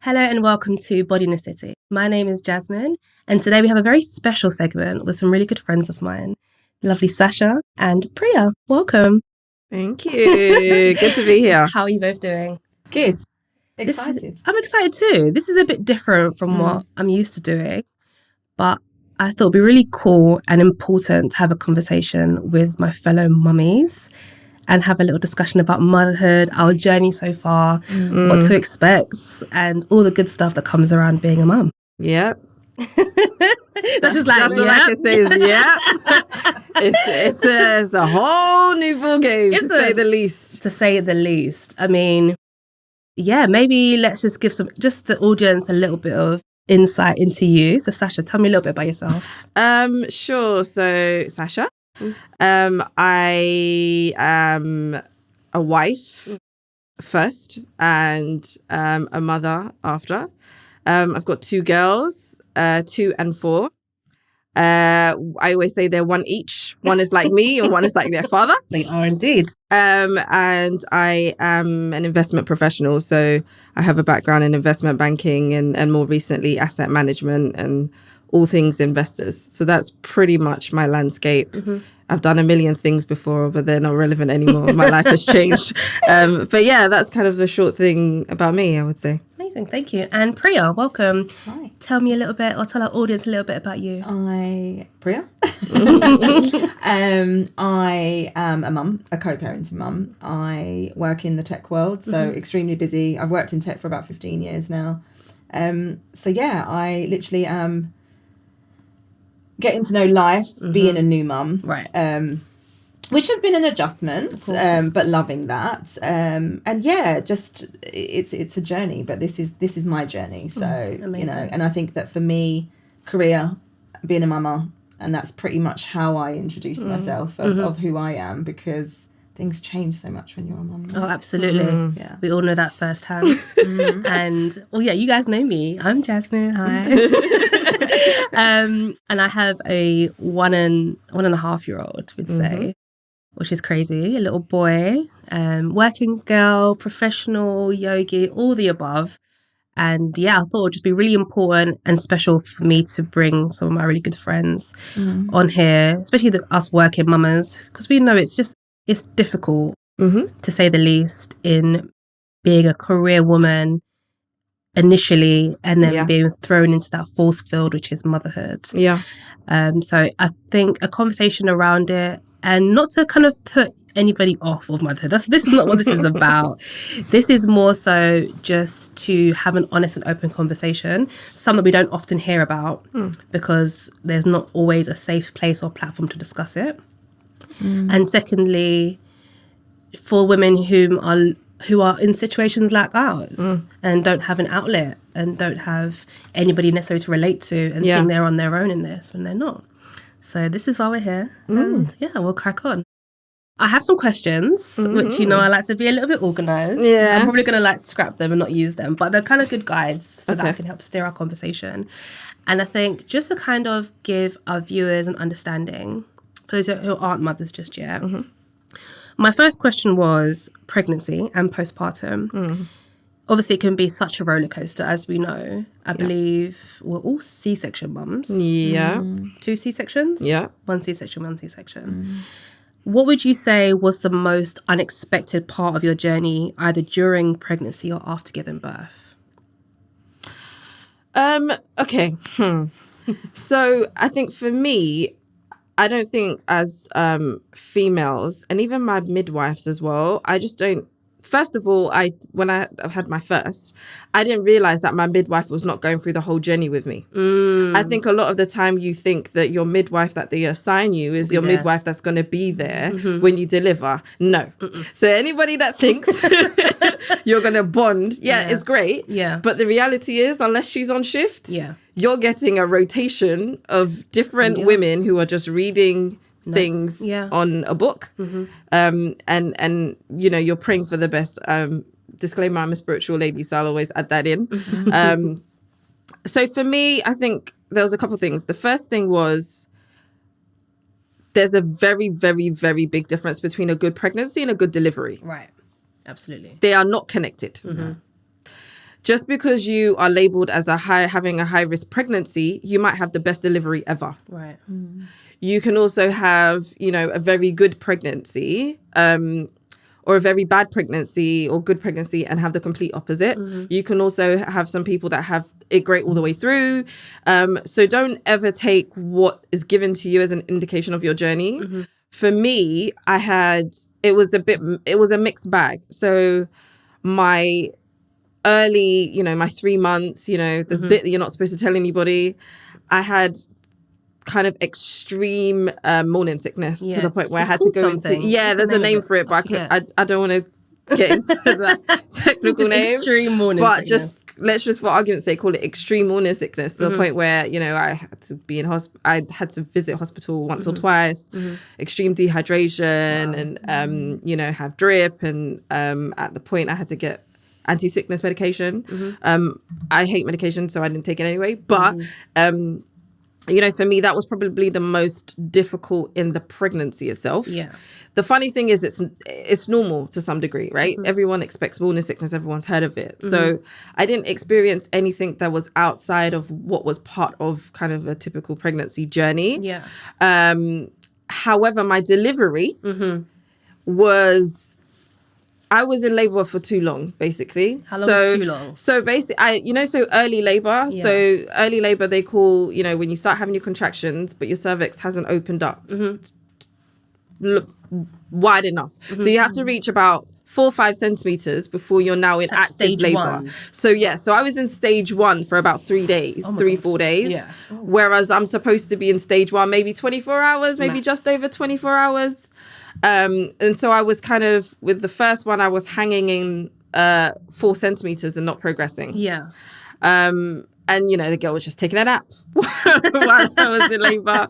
Hello and welcome to Body in the City. My name is Jasmine, and today we have a very special segment with some really good friends of mine, lovely Sasha and Priya. Welcome. Thank you. Good to be here. How are you both doing? Good. Excited. I'm excited too. This is a bit different from what I'm used to doing, but I thought it'd be really cool and important to have a conversation with my fellow mummies and have a little discussion about motherhood, our journey so far, what to expect, and all the good stuff that comes around being a mum. Yep. That's all I can say is it's a whole new ball game, to say the least. To say the least. I mean, yeah, maybe let's just give the audience a little bit of insight into you. So Sasha, tell me a little bit about yourself. Sure. So Sasha, I am a wife first and a mother after. I've got two girls, 2 and 4. I always say they're one each. One is like me and one is like their father. They are indeed. And I am an investment professional. So I have a background in investment banking and more recently asset management and all things investors. So that's pretty much my landscape. I've done a million things before, but they're not relevant anymore. My life has changed. But yeah, that's kind of the short thing about me, I would say. Amazing, thank you. And Priya, welcome. Hi. Tell me a little bit, or tell our audience a little bit about you. Priya. I am a mum, a co-parenting mum. I work in the tech world, so extremely busy. I've worked in tech for about 15 years now. So yeah, I literally am getting to know life, being a new mum. Right. Which has been an adjustment, but loving that. And yeah, just it's a journey, but this is my journey. So amazing. and I think that for me, career, being a mama, and that's pretty much how I introduce myself of who I am, because things change so much when you're a mum. Oh, absolutely. Yeah, we all know that firsthand. And you guys know me. I'm Jasmine. Hi. And I have a 1.5-year-old, we'd say, which is crazy. A little boy, working girl, professional, yogi, all the above. And yeah, I thought it would just be really important and special for me to bring some of my really good friends on here, especially us working mamas, because we know it's difficult, to say the least, in being a career woman initially and then being thrown into that force field, which is motherhood. Yeah. So I think a conversation around it, and not to kind of put anybody off of motherhood. This is not what this is about. This is more so just to have an honest and open conversation, something we don't often hear about because there's not always a safe place or platform to discuss it. And secondly, for women who are in situations like ours and don't have an outlet and don't have anybody necessarily to relate to and think they're on their own in this when they're not. So this is why we're here. And we'll crack on. I have some questions, which, I like to be a little bit organised. Yes. I'm probably going to scrap them and not use them, but they're kind of good guides so that I can help steer our conversation. And I think just to kind of give our viewers an understanding, for those who aren't mothers just yet, my first question was pregnancy and postpartum. Obviously, it can be such a roller coaster, as we know. I believe we're all C-section mums. Yeah. 2 C-sections? Yeah. 1 C-section, 1 C-section. What would you say was the most unexpected part of your journey, either during pregnancy or after giving birth? Okay. So I think for me, I don't think as females, and even my midwives as well, I just don't. First of all, when I had my first, I didn't realize that my midwife was not going through the whole journey with me. I think a lot of the time you think that your midwife that they assign you is your midwife that's going to be there when you deliver. No. So anybody that thinks you're going to bond, it's great. Yeah. But the reality is, unless she's on shift, you're getting a rotation of different women who are just reading things on a book, and you're praying for the best. Disclaimer, I'm a spiritual lady, so I'll always add that in. So for me, I think there was a couple of things. The first thing was there's a very, very, very big difference between a good pregnancy and a good delivery. Right. Absolutely. They are not connected. just because you are labeled as having a high risk pregnancy, you might have the best delivery ever. Right. You can also have, you know, a very good pregnancy, or a very bad pregnancy or good pregnancy and have the complete opposite. You can also have some people that have it great all the way through. So don't ever take what is given to you as an indication of your journey. For me, it was a mixed bag. So my early, you know, my 3 months, you know, the bit that you're not supposed to tell anybody, I had kind of extreme morning sickness to the point where I had to go into there's a name for it, but I don't want to get into that technical name. Extreme morning sickness. Let's just for argument's sake call it extreme morning sickness to the point where, you know, I had to be in I had to visit hospital once or twice, extreme dehydration and you know, have drip, and at the point I had to get anti-sickness medication. I hate medication, so I didn't take it anyway, but you know, for me, that was probably the most difficult in the pregnancy itself. Yeah. The funny thing is it's normal to some degree, right? Everyone expects morning sickness. Everyone's heard of it. So I didn't experience anything that was outside of what was part of kind of a typical pregnancy journey. Yeah. However, my delivery I was in labor for too long, basically. How long is too long? So basically, so early labor. Yeah. So early labor, they call, you know, when you start having your contractions, but your cervix hasn't opened up wide enough. So you have to reach about 4 or 5 centimeters before you're now in active labor. 1. So I was in stage 1 for about 4 days, 4 days. Yeah. Whereas I'm supposed to be in stage 1, maybe 24 hours, maybe just over 24 hours. And so I was kind of, with the first one, I was hanging in 4 centimeters and not progressing. Yeah. And, you know, the girl was just taking a nap while I was in labor.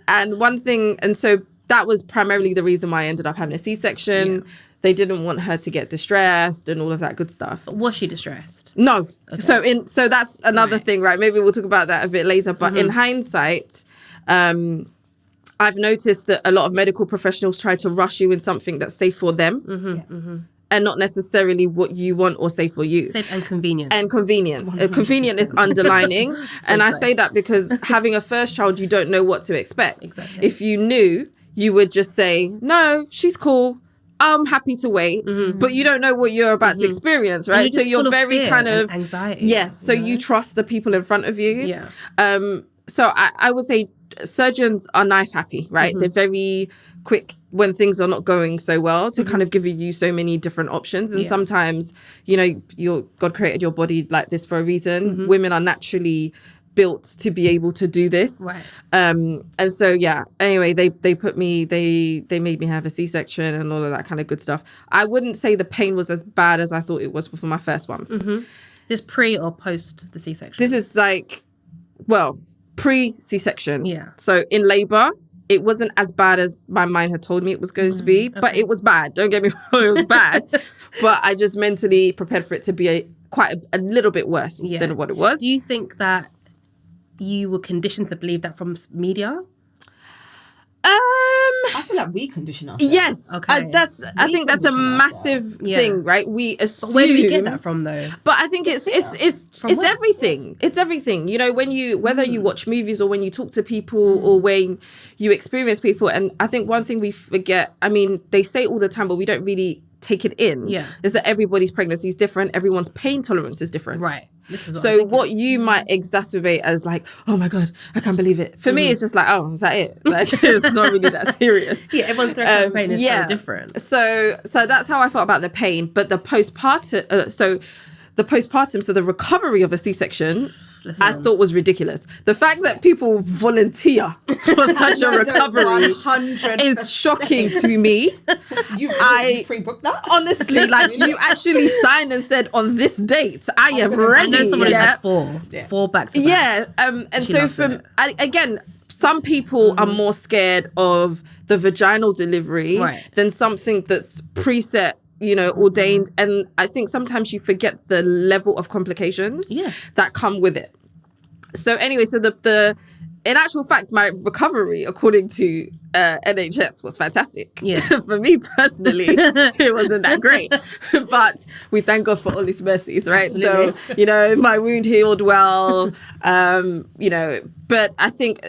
And one thing, and so that was primarily the reason why I ended up having a C-section. Yeah. They didn't want her to get distressed and all of that good stuff. But was she distressed? No. Okay. So that's another thing, right? Maybe we'll talk about that a bit later. But in hindsight, I've noticed that a lot of medical professionals try to rush you in something that's safe for them and not necessarily what you want or safe for you. Safe and convenient. Convenient is underlining. And I say that because having a first child, you don't know what to expect. Exactly. If you knew, you would just say, no, she's cool. I'm happy to wait. But you don't know what you're about to experience, right? So you're very kind of anxiety. Yes. So you trust the people in front of you. Yeah. So I would say surgeons are knife happy, right? They're very quick when things are not going so well to kind of give you so many different options. And sometimes, you know, God created your body like this for a reason. Women are naturally built to be able to do this. Right. And so, yeah, anyway, they made me have a C-section and all of that kind of good stuff. I wouldn't say the pain was as bad as I thought it was for my first one. This pre or post the C-section? This is like, well, pre-C-section. Yeah. So in labor, it wasn't as bad as my mind had told me it was going to be, but it was bad. Don't get me wrong, it was bad. But I just mentally prepared for it to be quite a little bit worse than what it was. Do you think that you were conditioned to believe that from media? I feel like we condition ourselves. Yes, okay. I think that's a massive thing, right? We assume. But where do we get that from, though? But I think it's everything. It's everything. You know, whether you watch movies or when you talk to people or when you experience people, and I think one thing we forget. I mean, they say it all the time, but we don't really take it in. Yeah, is that everybody's pregnancy is different. Everyone's pain tolerance is different. Right. This is what you might exacerbate as like, oh my God, I can't believe it. For me, it's just like, oh, is that it? Like, it's not really that serious. Yeah, everyone's threshold of pain is so different. So that's how I felt about the pain. But the postpartum, so the recovery of a C-section, I thought was ridiculous. The fact that people volunteer for such a recovery is shocking to me. You pre-booked that? Honestly, like you actually signed and said on this date, I am ready. I know someone who's had four back to back. Yeah, and so again, some people are more scared of the vaginal delivery than something that's preset, you know, ordained. And I think sometimes you forget the level of complications that come with it. So anyway, so the in actual fact, my recovery, according to NHS, was fantastic. Yeah. For me personally, it wasn't that great. But we thank God for all his mercies, right? Absolutely. So, you know, my wound healed well, you know, but I think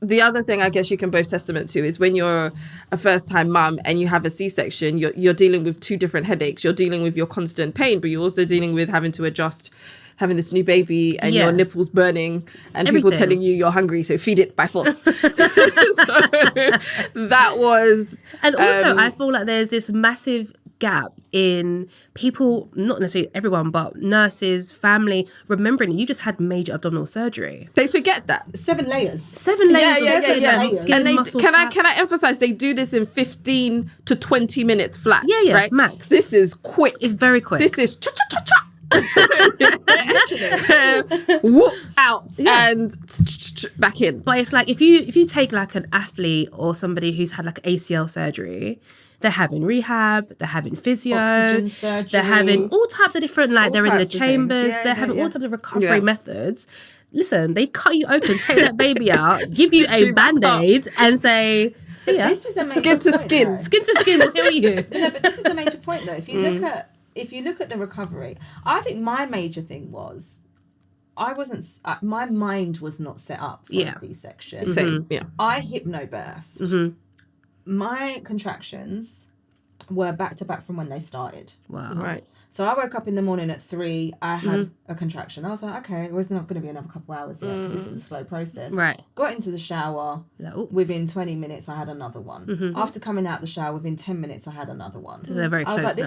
the other thing I guess you can both testament to is when you're a first-time mum and you have a C-section, you're dealing with two different headaches. You're dealing with your constant pain, but you're also dealing with having to adjust having this new baby and your nipples burning and people telling you you're hungry, so feed it by force. So that was... And also, I feel like there's this massive gap in people, not necessarily everyone, but nurses, family, remembering you just had major abdominal surgery. They forget that. 7 layers. 7 layers Yeah. of skin, And muscle, can fat. I emphasize, they do this in 15 to 20 minutes flat. Yeah, right? max. This is quick. It's very quick. This is cha-cha-cha-cha. Whoop out and back in. But it's like if you take like an athlete or somebody who's had like ACL surgery, they're having rehab, they're having physio, Oxygen surgery. they're having all types of different, like All they're in the types of chambers, things. Yeah, they're having yeah. all types of recovery Yeah. methods. Listen, they cut you open, take that baby out, give you Stitch a you back up. Band-Aid and say, see ya. This is a major Skin to point, skin. though. Skin to skin will heal you. No, but this is a major point though. If you look at the recovery, I think my major thing was my mind was not set up for a C-section. Same, yeah. I hypnobirthed. My contractions were back to back from when they started. Wow. Right. So I woke up in the morning at 3, I had a contraction. I was like, okay, it was not going to be another couple hours yet because this is a slow process. Right. Got into the shower. Like, oh, Within 20 minutes, I had another one. After coming out the shower, within 10 minutes, I had another one. so they're very I was close like,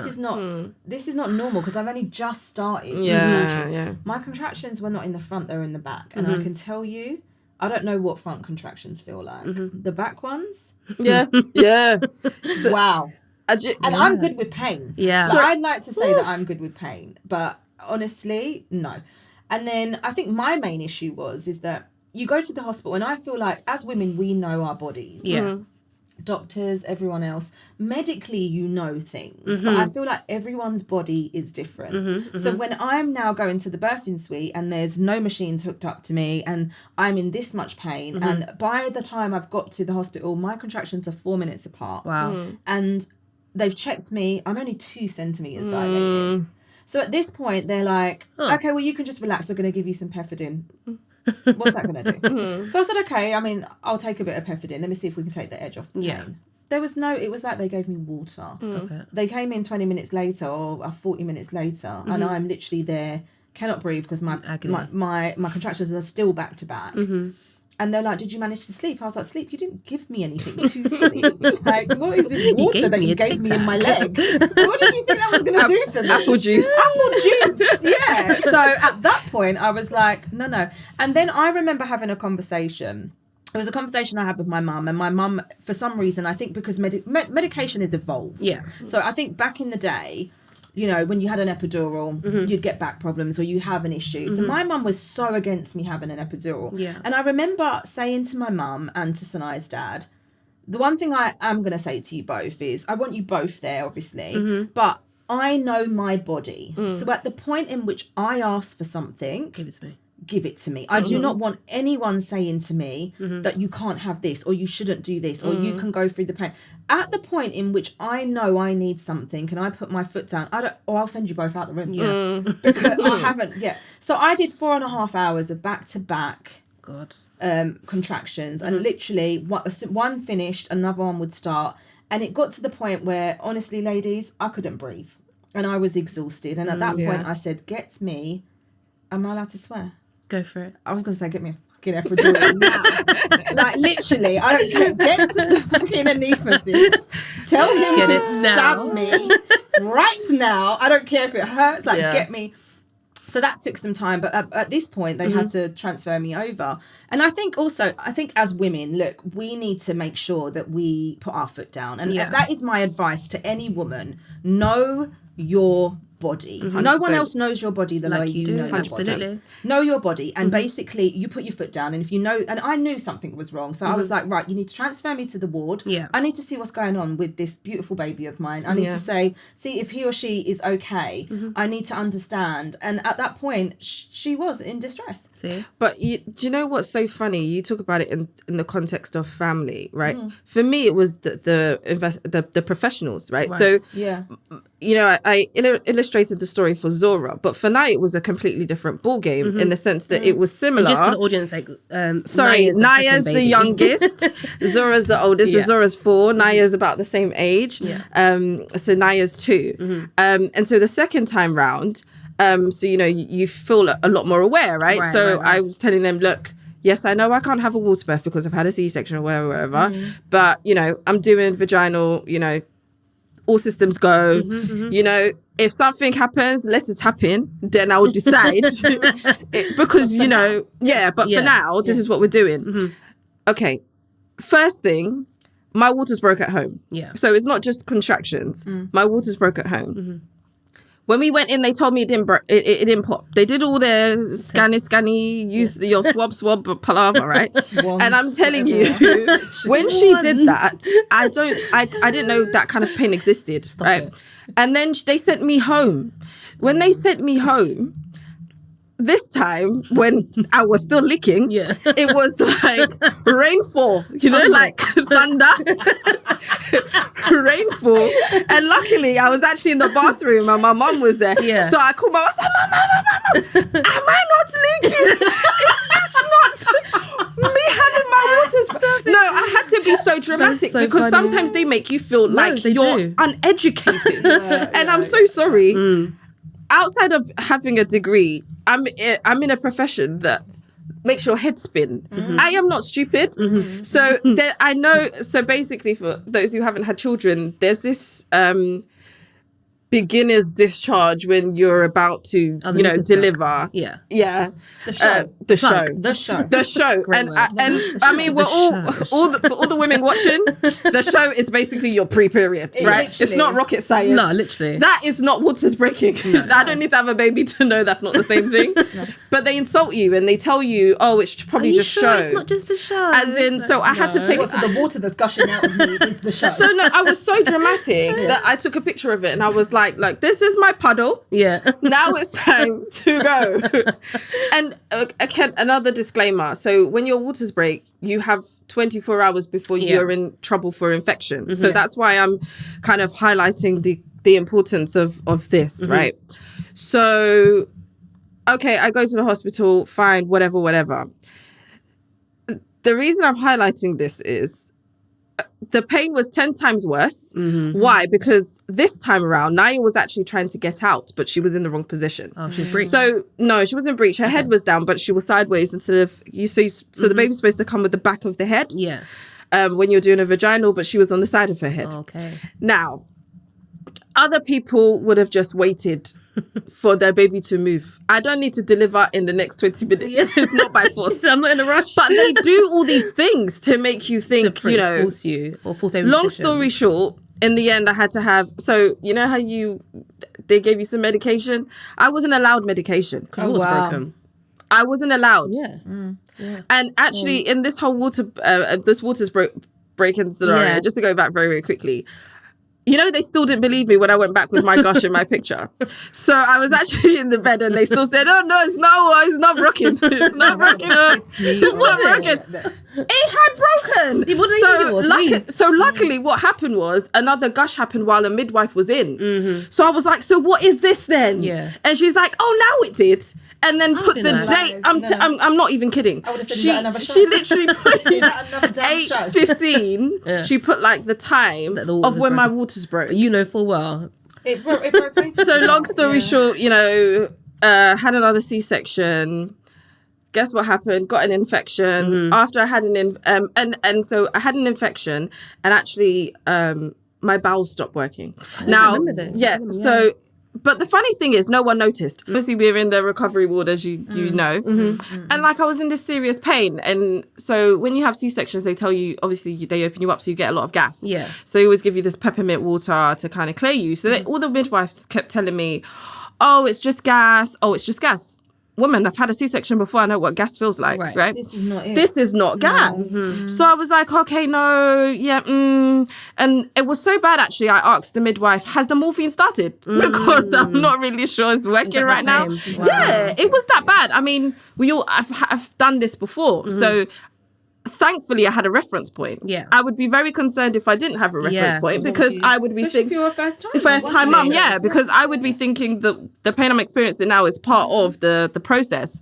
this is not normal because I've only just started. with Yeah, contractions. yeah. My contractions were not in the front; they were in the back, and I can tell you, I don't know what front contractions feel like. The back ones, Yeah. wow. And I'm good with pain. Yeah. Like, I'd like to say that I'm good with pain, but honestly, no. And then I think my main issue is that you go to the hospital, and I feel like as women, we know our bodies. Yeah. Doctors, everyone else, medically you know things, but I feel like everyone's body is different. So when I'm now going to the birthing suite and there's no machines hooked up to me and I'm in this much pain, and by the time I've got to the hospital, my contractions are 4 minutes apart. Wow. And they've checked me, I'm only 2 centimeters dilated. So at this point they're like, okay, well you can just relax, we're going to give you some pethidine. What's that going to do? So I said, okay, I mean, I'll take a bit of pethidine. Let me see if we can take the edge off the pain. There was it was like they gave me water. Stop it. They came in 20 minutes later or 40 minutes later, and I'm literally there, cannot breathe because my contractions are still back to back. And they're like, did you manage to sleep? I was like, sleep? You didn't give me anything to sleep. Like, what is this water that you gave me in my leg? What did you think that was going to do for me? Apple juice. Apple juice, yeah. So at that point, I was like, no. And then I remember having a conversation. It was a conversation I had with my mum. And my mum, for some reason, I think because medication has evolved. Yeah. So I think back in the day, you know, when you had an epidural, you'd get back problems or you have an issue. So my mum was so against me having an epidural. Yeah. And I remember saying to my mum and to Sanai's dad, the one thing I am going to say to you both is, I want you both there, obviously, but I know my body. So at the point in which I ask for something, Give it to me. give it to me. I do not want anyone saying to me that you can't have this or you shouldn't do this or you can go through the pain. At the point in which I know I need something and I put my foot down, I'll send you both out the room. Yeah. Because I haven't yet. So I did 4.5 hours of back-to-back God. contractions and literally one finished, another one would start. And it got to the point where, honestly, ladies, I couldn't breathe. And I was exhausted. And at that point I said, get me, am I allowed to swear? Go for it. I was going to say, get me a fucking epidural now. Like, literally, I don't care. Get to the fucking anaesthetist. Tell him Get to it now. stab me right now. I don't care if it hurts. Like, get me. So that took some time. But at this point, they had to transfer me over. And I think also, as women, look, we need to make sure that we put our foot down. And that is my advice to any woman. Know your body. No one 100%. else knows your body the way Like you you know do, your body. absolutely. Know your body, and basically you put your foot down, and if you know, and I knew something was wrong, so I was like, right, you need to transfer me to the ward. Yeah. I need to see what's going on with this beautiful baby of mine. I need to see if he or she is okay. I need to understand. And at that point, she was in distress. See? But do you know what's so funny? You talk about it in the context of family, right? For me, it was the professionals, right? So, Yeah. you know, I illustrated the story for Zora, but for Naya, it was a completely different ball game in the sense that it was similar. And just for the audience, like, Sorry, Naya's the youngest, Zora's the oldest. Yeah. So Zora's 4, Naya's about the same age. Yeah. So Naya's 2. And so the second time round, so, you know, you feel a lot more aware, right? So I was telling them, look, yes, I know I can't have a water birth because I've had a C-section or whatever. But, you know, I'm doing vaginal, you know, all systems go. You know, if something happens, let it happen. Then I will decide. Because, you know, but for now, this is what we're doing. Okay. First thing, my waters broke at home. Yeah. So it's not just contractions. My waters broke at home. When we went in, they told me it didn't pop. They did all their scanny, use your swab palaver, right? And I'm telling you, when she did that, I didn't know that kind of pain existed, right? it. And then they sent me home. When they sent me home, this time when I was still licking, it was like rainfall, you know, like thunder, rainfall. And luckily, I was actually in the bathroom and my mum was there. Yeah. So I called my mum. I said, Mum, am I not leaking? Is this not me having my waters? No, I had to be so dramatic so because funny. sometimes they make you feel like they you're do. uneducated. And I'm so sorry. Outside of having a degree, I'm in a profession that makes your head spin. I am not stupid. So I know. So basically, for those who haven't had children, there's this beginner's discharge when you're about to, you know, deliver. Yeah. Yeah. The show. The show. Plug. The show. The show. Great And word. I mean, we're for all the women watching, the show is basically your pre-period, right? It's literally. not rocket science. No, literally. That is not waters breaking. I don't need to have a baby to know that's not the same thing. But they insult you and they tell you, oh, it's probably Are you just sure show. it's not just a show? As in, so I had to take. So the water that's gushing out of me is the show. So no, I was so dramatic that I took a picture of it and I was like, this is my puddle. Yeah. Now it's time to go. And again, another disclaimer. So when your waters break, you have 24 hours before you're in trouble for infection. So that's why I'm kind of highlighting the importance of this, right? So, okay, I go to the hospital, fine, whatever. The reason I'm highlighting this is the pain was 10 times worse. Why? Because this time around, Naya was actually trying to get out, but she was in the wrong position. Oh, she's breech. So, no, she wasn't breech. Her head was down, but she was sideways instead of... So the baby's supposed to come with the back of the head Yeah. when you're doing a vaginal, but she was on the side of her head. Okay. Now, other people would have just waited for their baby to move. I don't need to deliver in the next 20 minutes. It's not by force. I'm not in a rush. But they do all these things to make you think, to you know... force you or force baby Long position. story short, in the end, I had to have... So, you know how they gave you some medication? I wasn't allowed medication. Because it was wow. broken. I wasn't allowed. Yeah. Yeah. And actually, in this whole waters breaking scenario, Yeah. just to go back very, very quickly, you know, they still didn't believe me when I went back with my gush in my picture. So I was actually in the bed and they still said, oh, no, it's not broken. It's not broken. It's not broken. It had broken. What do they think it was? So luckily what happened was another gush happened while a midwife was in. So I was like, so what is this then? Yeah. And she's like, oh, now it did. And then put been the like- date. I'm not even kidding. I would have said, is She that another show? she literally put Is that another damn show? 8:15. Yeah. She put like the time That the waters of when my broke. waters broke. You know full well. It broke me. So long story short, you know, had another C-section. Guess what happened? Got an infection. After I had and so I had an infection, and actually my bowels stopped working. remember this. Yeah. I remember, So But the funny thing is, no one noticed. Obviously, we're in the recovery ward, as you know. And like, I was in this serious pain. And so when you have C-sections, they tell you, obviously, they open you up so you get a lot of gas. Yeah. So they always give you this peppermint water to kind of clear you. So all the midwives kept telling me, oh, it's just gas. Oh, it's just gas. Woman, I've had a C-section before. I know what gas feels like, right? This is not it. This is not gas. So I was like, okay, no, yeah. And it was so bad, actually, I asked the midwife, has the morphine started? Because I'm not really sure it's working right now. Wow. Yeah, it was that bad. I mean, I've done this before. So thankfully, I had a reference point. Yeah. I would be very concerned if I didn't have a reference point, because I would be Especially if thinking, you're a first time mum, because I would be thinking that the pain I'm experiencing now is part of the process.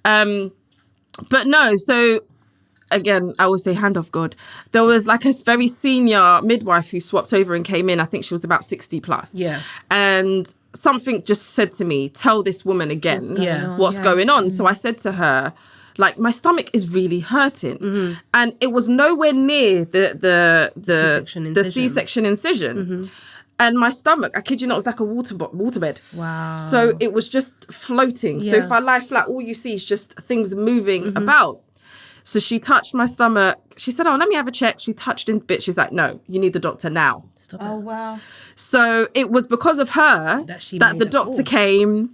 But no, so again, I would say hand off God. There was like a very senior midwife who swapped over and came in. I think she was about 60 plus. Yeah. And something just said to me, tell this woman again what's going on. So I said to her, like, my stomach is really hurting. And it was nowhere near the C-section incision. And my stomach, I kid you not, was like a waterbed. Wow. So it was just floating. So if I lie flat, all you see is just things moving about. So she touched my stomach. She said, oh, let me have a check. She touched in a bit. She's like, no, you need the doctor now. Stop it. Oh, wow. So it was because of her that the doctor came.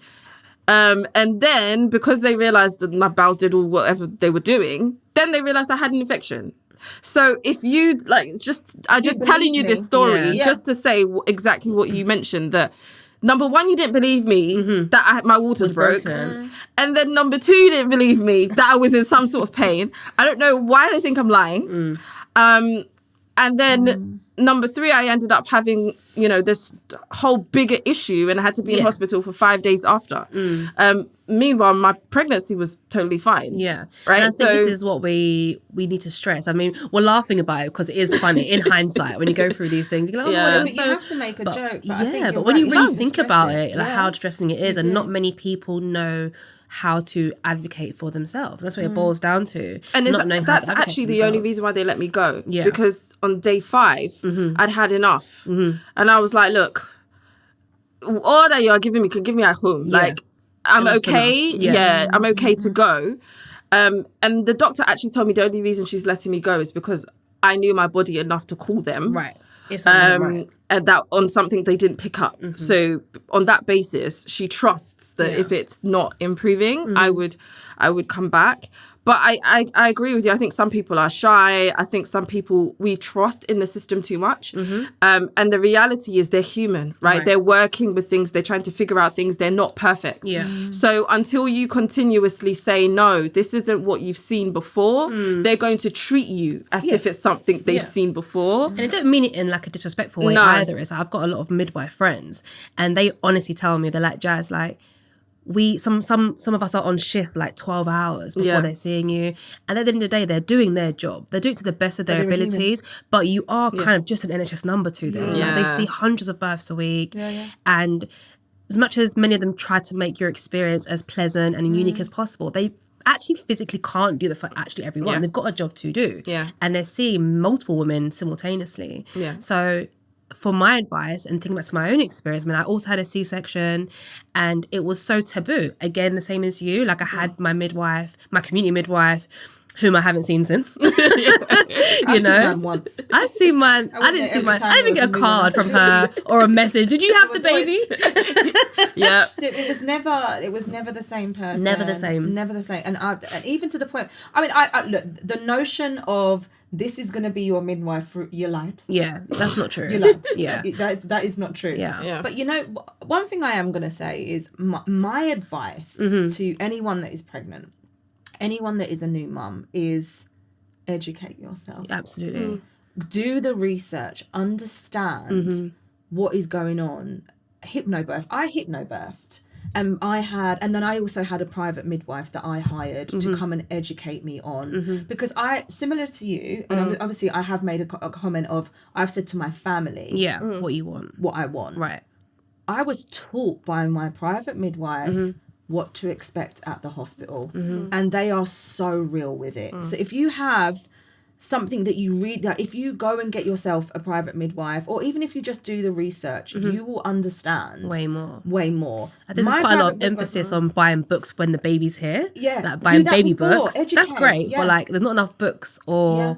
And then because they realised that my bowels did all whatever they were doing, then they realised I had an infection. So if you I'm just telling you this story just to say exactly what you mentioned, that number one, you didn't believe me that my waters broke. And then number two, you didn't believe me that I was in some sort of pain. I don't know why they think I'm lying. And then number three, I ended up having, this whole bigger issue, and I had to be in hospital for 5 days after. Meanwhile, my pregnancy was totally fine. Yeah. Right. And I think this is what we need to stress. I mean, we're laughing about it because it is funny in hindsight when you go through these things. You're like, but you have to make a joke. But I think but when you really think about it, like how distressing it is, and not many people know how to advocate for themselves. That's what it boils down to. And that's actually the only reason why they let me go. Yeah. Because on day 5, I'd had enough. And I was like, look, all that you're giving me could give me at home. Like, I'm okay. Yeah, I'm okay to go. And the doctor actually told me the only reason she's letting me go is because I knew my body enough to call them. Right. And that on something they didn't pick up. So on that basis, she trusts that if it's not improving, I would come back. But I agree with you. I think some people are shy. I think some people, we trust in the system too much. And the reality is they're human, right? They're working with things. They're trying to figure out things. They're not perfect. Yeah. So until you continuously say, no, this isn't what you've seen before, they're going to treat you as if it's something they've seen before. And I don't mean it in like a disrespectful way either. It's like, I've got a lot of midwife friends, and they honestly tell me, they're like, Jazz, like, some of us are on shift like 12 hours before they're seeing you, and at the end of the day they're doing their job, they do it to the best of their abilities, but you are kind of just an NHS number to them. Like, they see hundreds of births a week, and as much as many of them try to make your experience as pleasant and unique as possible, they actually physically can't do that for actually everyone. They've got a job to do, and they're seeing multiple women simultaneously. So for my advice, and thinking back to my own experience, I mean, I also had a C-section, and it was so taboo. Again, the same as you. Like, I had my midwife, my community midwife, whom I haven't seen since. I've seen mine once. I see mine. I didn't see mine. I didn't get a card from her or a message. Did you have the baby? It was never the same person. Never the same. And even to the point, I mean, I look, the notion of this is going to be your midwife, you lied. Yeah, that's not true. You lied. Yeah. That is not true. Yeah. But one thing I am going to say is my advice to anyone that is pregnant, anyone that is a new mum, is educate yourself. Absolutely. Do the research, understand what is going on. Hypnobirth. I hypnobirthed. And then I also had a private midwife that I hired to come and educate me on, because similar to you, and obviously I have made a comment of, I've said to my family, what you want, what I want. Right. I was taught by my private midwife what to expect at the hospital, and they are so real with it. So if you have something that you read, that if you go and get yourself a private midwife, or even if you just do the research, you will understand way more. I think there's quite a lot of emphasis on buying books when the baby's here. Yeah, like buying baby books. Educate. That's great, yeah. but like there's not enough books or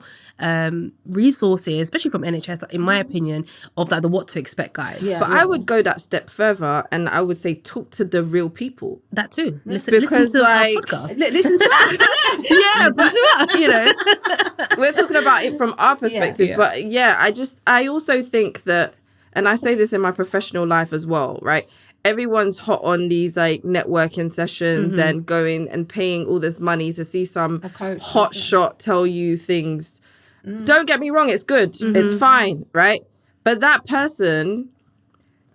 resources, especially from NHS, in my opinion, of like the what to expect guide. Yeah. But I would go that step further, and I would say talk to the real people. That too. Listen Because, to like, our podcast. Listen to us. Yeah, but You know, we're talking about it from our perspective. Yeah. But I also think that, and I say this in my professional life as well, right? Everyone's hot on these like networking sessions and going and paying all this money to see some coach, hot shot tell you things. Don't get me wrong, it's good. It's fine, right? But that person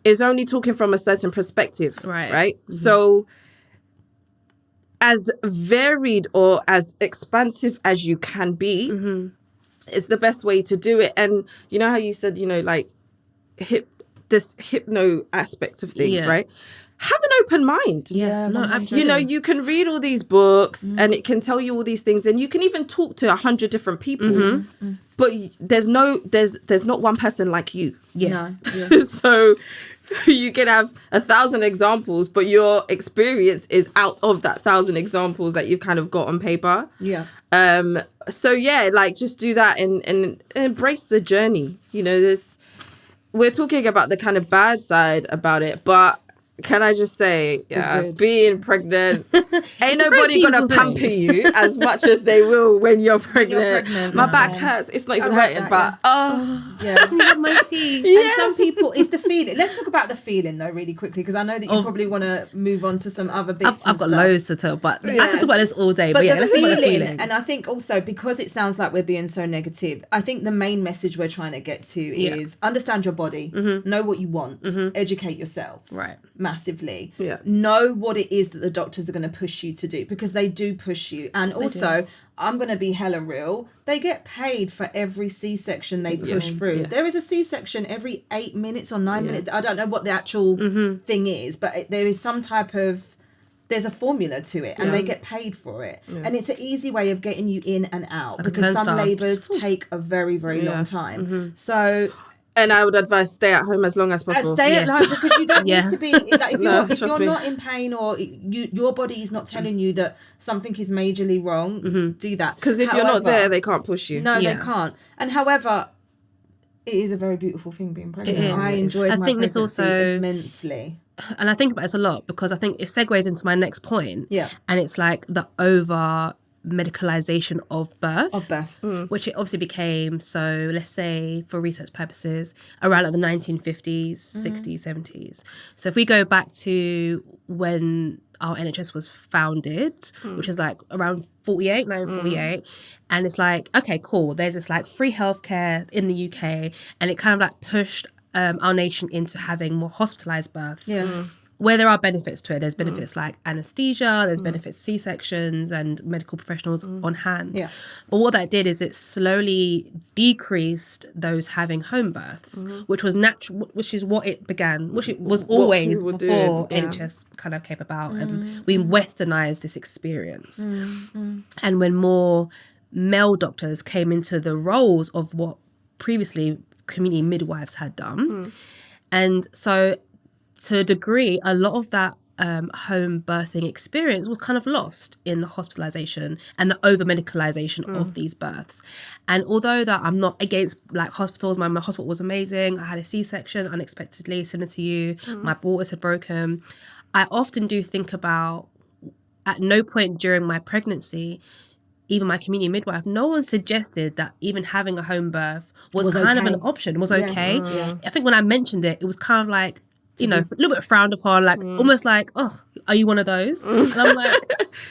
is only talking from a certain perspective, right? So as varied or as expansive as you can be, it's the best way to do it. And you know how you said, you know, like this hypno aspect of things, right? Have an open mind. Yeah, no, absolutely. You know, you can read all these books and it can tell you all these things, and you can even talk to 100 different people, but there's not one person like you. Yeah. No, yeah. So you can have 1,000 examples, but your experience is out of that 1,000 examples that you've kind of got on paper. Yeah. So yeah, like just do that and embrace the journey. You know, we're talking about the kind of bad side about it, but can I just say, being pregnant, ain't nobody gonna pamper you as much as they will when you're pregnant. My back hurts. It's not even hurting, but My feet. And some people, it's the feeling. Let's talk about the feeling though, really quickly, because I know that you probably want to move on to some other bits. I've got loads to tell, but I can talk about this all day. But yeah, the let's talk about the feeling. And I think also because it sounds like we're being so negative, I think the main message we're trying to get to is understand your body, know what you want, educate yourselves. Right. Massively. Yeah. Know what it is that the doctors are going to push you to do, because they do push you. And also, I'm going to be hella real, they get paid for every C-section they push through. Yeah. There is a C-section every 8 minutes or 9 minutes. I don't know what the actual thing is, but there is some type of, there's a formula to it, and they get paid for it. Yeah. And it's an easy way of getting you in and out, like, because some labours take a very, very long time. So... And I would advise stay at home as long as possible. Stay at home, because you don't need to be like, if you're me. not in pain, or your body is not telling you that something is majorly wrong, do that. Because if you're not there, they can't push you. No, they can't. And however, it is a very beautiful thing being pregnant. It is. I enjoyed my pregnancy also immensely. And I think about this a lot because I think it segues into my next point. Yeah. And it's like the over medicalization of birth. Which it obviously became, so let's say for research purposes, around like the 1950s, 60s, 70s. So if we go back to when our NHS was founded, which is like around 1948, and it's like, okay, cool, there's this like free healthcare in the UK, and it kind of like pushed our nation into having more hospitalized births. Where there are benefits to it. There's benefits like anesthesia, there's benefits C-sections and medical professionals on hand. Yeah. But what that did is it slowly decreased those having home births, which was natural, which is what it began, which it was always before NHS kind of came about, and we westernized this experience. And when more male doctors came into the roles of what previously community midwives had done, and so to a degree, a lot of that home birthing experience was kind of lost in the hospitalization and the over medicalization of these births. And although that I'm not against like hospitals, my hospital was amazing. I had a C-section unexpectedly, similar to you. My waters had broken. I often do think about, at no point during my pregnancy, even my community midwife, no one suggested that even having a home birth was kind of an option, was okay. I think when I mentioned it, it was kind of like, you know, a little bit frowned upon, like almost like, oh, are you one of those? And I'm like,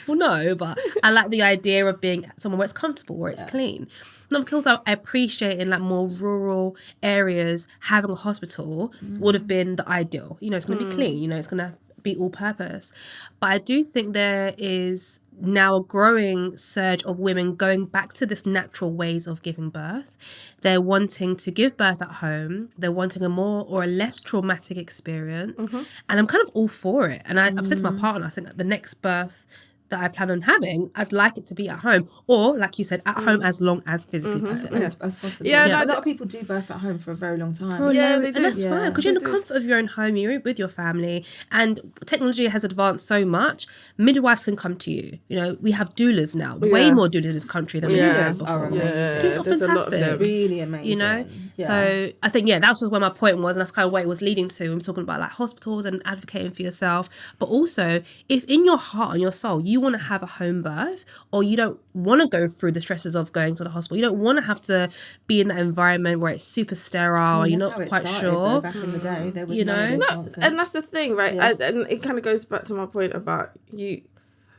well, no, but I like the idea of being somewhere where it's comfortable, where it's clean. And of course, I appreciate in like more rural areas, having a hospital would have been the ideal. You know, it's going to be clean, you know, it's going to be all purpose. But I do think there is now a growing surge of women going back to this natural ways of giving birth. They're wanting to give birth at home. They're wanting a more or a less traumatic experience. And I'm kind of all for it. And I've said to my partner, I think the next birth that I plan on having, I'd like it to be at home, or like you said, at home as long as physically possible. As possible. Yeah, Yeah, no, a lot of people do birth at home for a very long time. For a Yeah, long- they and do. that's fine because you're in the They do. comfort of your own home, you're with your family, and technology has advanced so much. Midwives can come to you. You know, we have doulas now, way more doulas in this country than we Yeah. had Doulas before. are amazing. Doulas are there's a lot of fantastic. them. Really amazing. You know, Yeah. so I think that's just where my point was, and that's kind of what it was leading to. I'm talking about like hospitals and advocating for yourself, but also if in your heart and your soul you want to have a home birth, or you don't want to go through the stresses of going to the hospital, you don't want to have to be in that environment where it's super sterile, you're That's not how it quite started, sure. though, back in the day, there was You none of know? this No, nonsense. and that's the thing, right? Yeah. And it kind of goes back to my point about you.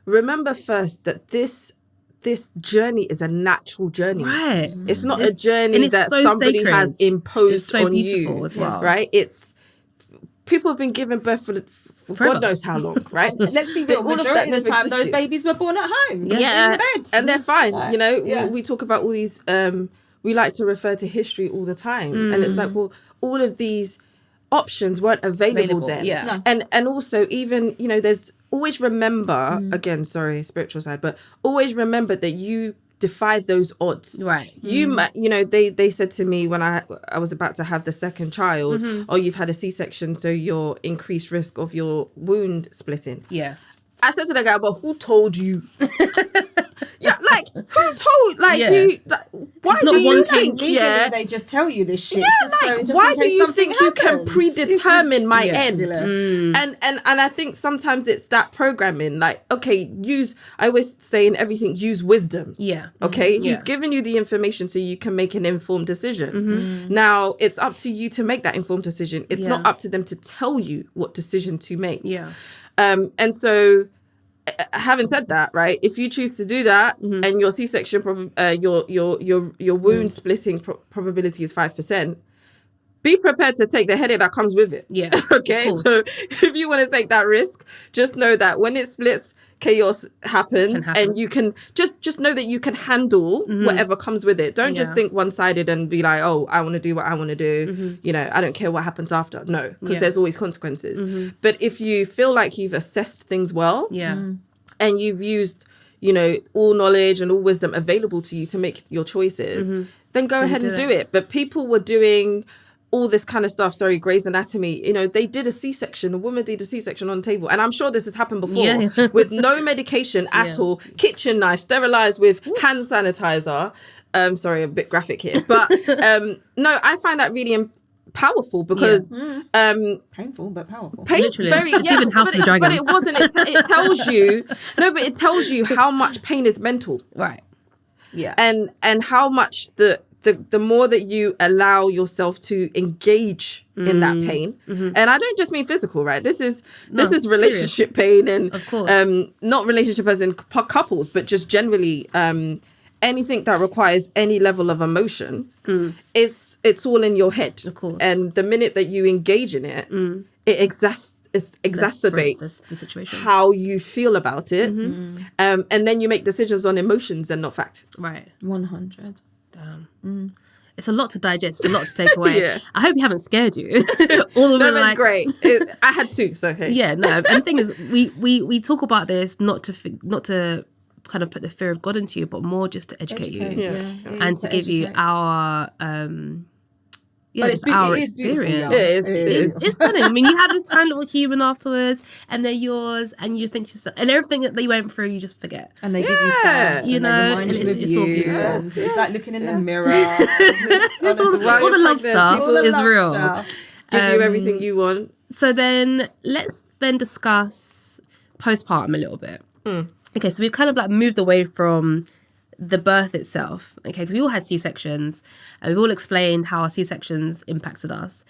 Remember first that this journey is a natural journey. Right. It's not It's- a journey and it's that so somebody sacred. has imposed It's so on beautiful you as well. right? It's people have been given birth for Forever. God knows how long, right? Let's be real, All of majority that of the time those existed. babies were born at home. Yeah, In the bed. and they're fine. Like, You know, yeah. we talk about all these. We like to refer to history all the time, and it's like, well, all of these options weren't available then. yeah. No. And also even, you know, there's always remember again, sorry, spiritual side, but always remember that you defied those odds. Right. You know, they said to me when I was about to have the second child, oh, you've had a C-section, so you're increased risk of your wound splitting. Yeah. I said to the guy, but who told you? Yeah, like, who told? Like, Yeah. do you, like, why not do you one think? case. Legally, Yeah, they just tell you this shit. yeah, just so, like, just why in do case you something think you can happens. predetermine my Yeah. end? And I think sometimes it's that programming. Like, okay, I always say in everything, use wisdom. Yeah. Okay, Yeah. he's given you the information so you can make an informed decision. Now it's up to you to make that informed decision. It's not Yeah. up to them to tell you what decision to make. Yeah. And so, having said that, right, if you choose to do that and your C-section, your wound splitting probability is 5%, be prepared to take the headache that comes with it. Yeah. Okay. Of course. So if you want to take that risk, just know that when it splits, chaos happens, happen. and you can just know that you can handle whatever comes with it. Don't just Yeah. think one-sided and be like, oh, I want to do what I want to do. You know, I don't care what happens after. No, because Yeah. there's always consequences. But if you feel like you've assessed things well, Yeah. and you've used, you know, all knowledge and all wisdom available to you to make your choices, then go ahead and do it. But people were doing all this kind of stuff. Sorry, Grey's Anatomy, you know, they did a C-section. A woman did a C-section on the table. And I'm sure this has happened before Yeah. with no medication at all. Kitchen knife, sterilized with hand sanitizer. Sorry, a bit graphic here. But no, I find that really powerful because Painful but powerful. Literally. It's given House of the Dragon. but it wasn't. It tells you but it tells you how much pain is mental, Right. Yeah. and how much the more that you allow yourself to engage in that pain, and I don't just mean physical, right? This is relationship pain, and Of course. not relationship as in couples, but just generally anything that requires any level of emotion. It's all in your head, Of course. and the minute that you engage in it, it exacerbates the situation. how you feel about it, and then you make decisions on emotions and not fact. Right. 100. Damn. It's a lot to digest. It's a lot to take away. Yeah. I hope you haven't scared you. All of No, them that's like, great. I had two, so okay. yeah, no. And the thing is, we talk about this not to kind of put the fear of God into you, but more just to educate you and to give you our But just our it is beautiful, experience. y'all. It is. It's stunning. I mean, you have this tiny little human afterwards, and they're yours, and you think yourself, and everything that they went through, you just forget. And they give you Yeah. sense, You and know, they remind and you of it's all you. beautiful. And it's like looking in the mirror. It's all, Honestly. all the love Pregnant, stuff people- is love real. stuff. Give you everything you want. So then let's then discuss postpartum a little bit. Okay, so we've kind of like moved away from the birth itself, okay, because we all had C-sections and we've all explained how our C-sections impacted us.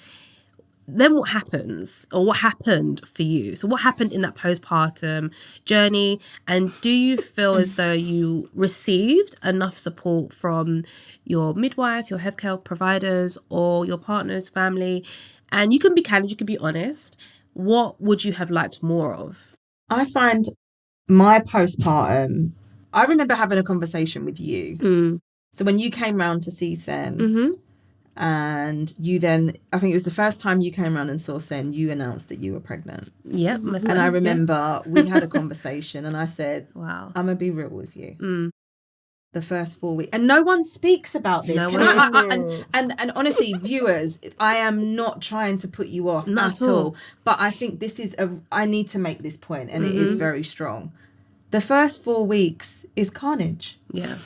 Then what happens, or what happened for you? So what happened in that postpartum journey, and do you feel as though you received enough support from your midwife, your healthcare providers, or your partner's family? And you can be candid, you can be honest. What would you have liked more of? I find my postpartum, I remember having a conversation with you. So when you came round to CSEN, And you then, I think it was the first time you came around and saw Sen, you announced that you were pregnant. Yeah. And I remember we had a conversation and I said, Wow. I'm going to be real with you. The first 4 weeks. And no one speaks about this. No Can one and honestly, viewers, I am not trying to put you off Not at all. But I think this is I need to make this point, and it is very strong. The first 4 weeks is carnage. Yeah.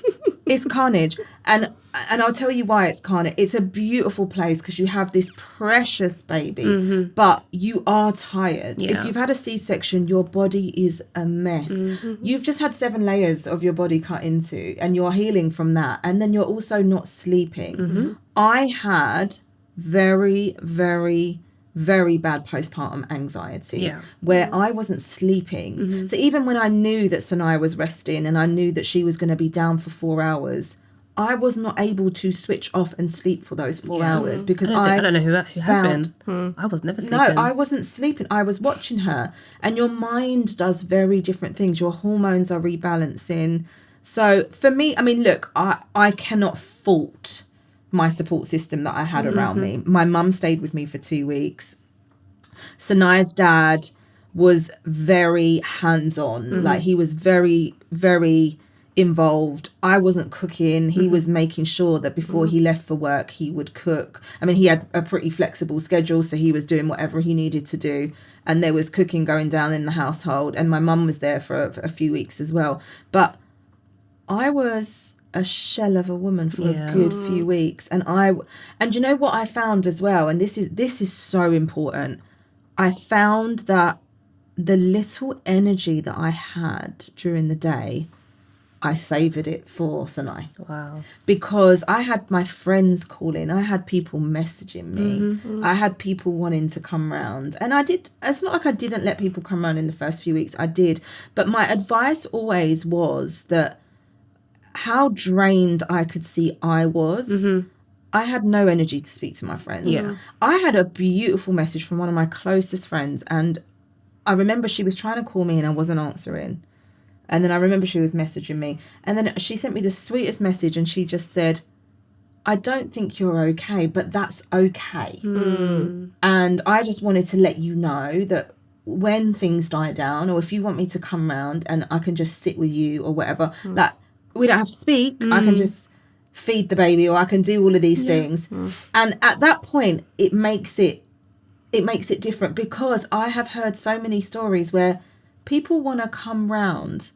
It's carnage. And I'll tell you why it's carnage. It's a beautiful place because you have this precious baby, but you are tired. Yeah. If you've had a C-section, your body is a mess. You've just had 7 layers of your body cut into, and you're healing from that. And then you're also not sleeping. I had very, very, very bad postpartum anxiety where I wasn't sleeping. So even when I knew that Sanaya was resting and I knew that she was going to be down for 4 hours, I was not able to switch off and sleep for those 4 hours because I don't know who has been. I was never sleeping. No, I wasn't sleeping. I was watching her. And your mind does very different things. Your hormones are rebalancing. So for me, I mean, look, I cannot fault my support system that I had around me. My mum stayed with me for 2 weeks. Sanaya's dad was very hands-on. Like he was very, very involved. I wasn't cooking. He was making sure that before he left for work, he would cook. I mean, he had a pretty flexible schedule, so he was doing whatever he needed to do. And there was cooking going down in the household. And my mum was there for a few weeks as well. But I was a shell of a woman for a good few weeks, and you know what I found as well, and this is so important. I found that the little energy that I had during the day, I savoured it for Sanai. Wow. Because I had my friends calling, I had people messaging me, I had people wanting to come round, and I did. It's not like I didn't let people come round in the first few weeks. I did, but my advice always was that how drained I could see I was. I had no energy to speak to my friends. Yeah. I had a beautiful message from one of my closest friends, and I remember she was trying to call me and I wasn't answering. And then I remember she was messaging me, and then she sent me the sweetest message, and she just said, I don't think you're okay, but that's okay. And I just wanted to let you know that when things die down, or if you want me to come round and I can just sit with you or whatever, like, we don't have to speak. I can just feed the baby, or I can do all of these things. And at that point, it makes it different, because I have heard so many stories where people want to come round.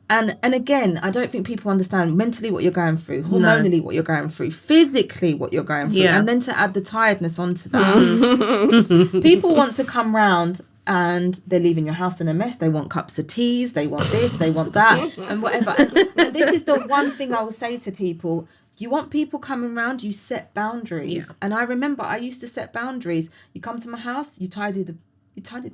And again, I don't think people understand mentally what you're going through, hormonally what you're going through, physically what you're going through, and then to add the tiredness onto that. People want to come round and they're leaving your house in a mess. They want cups of teas, they want this, they want that, and whatever. And this is the one thing I will say to people. You want people coming round, you set boundaries. And I remember I used to set boundaries. You come to my house, you tidy the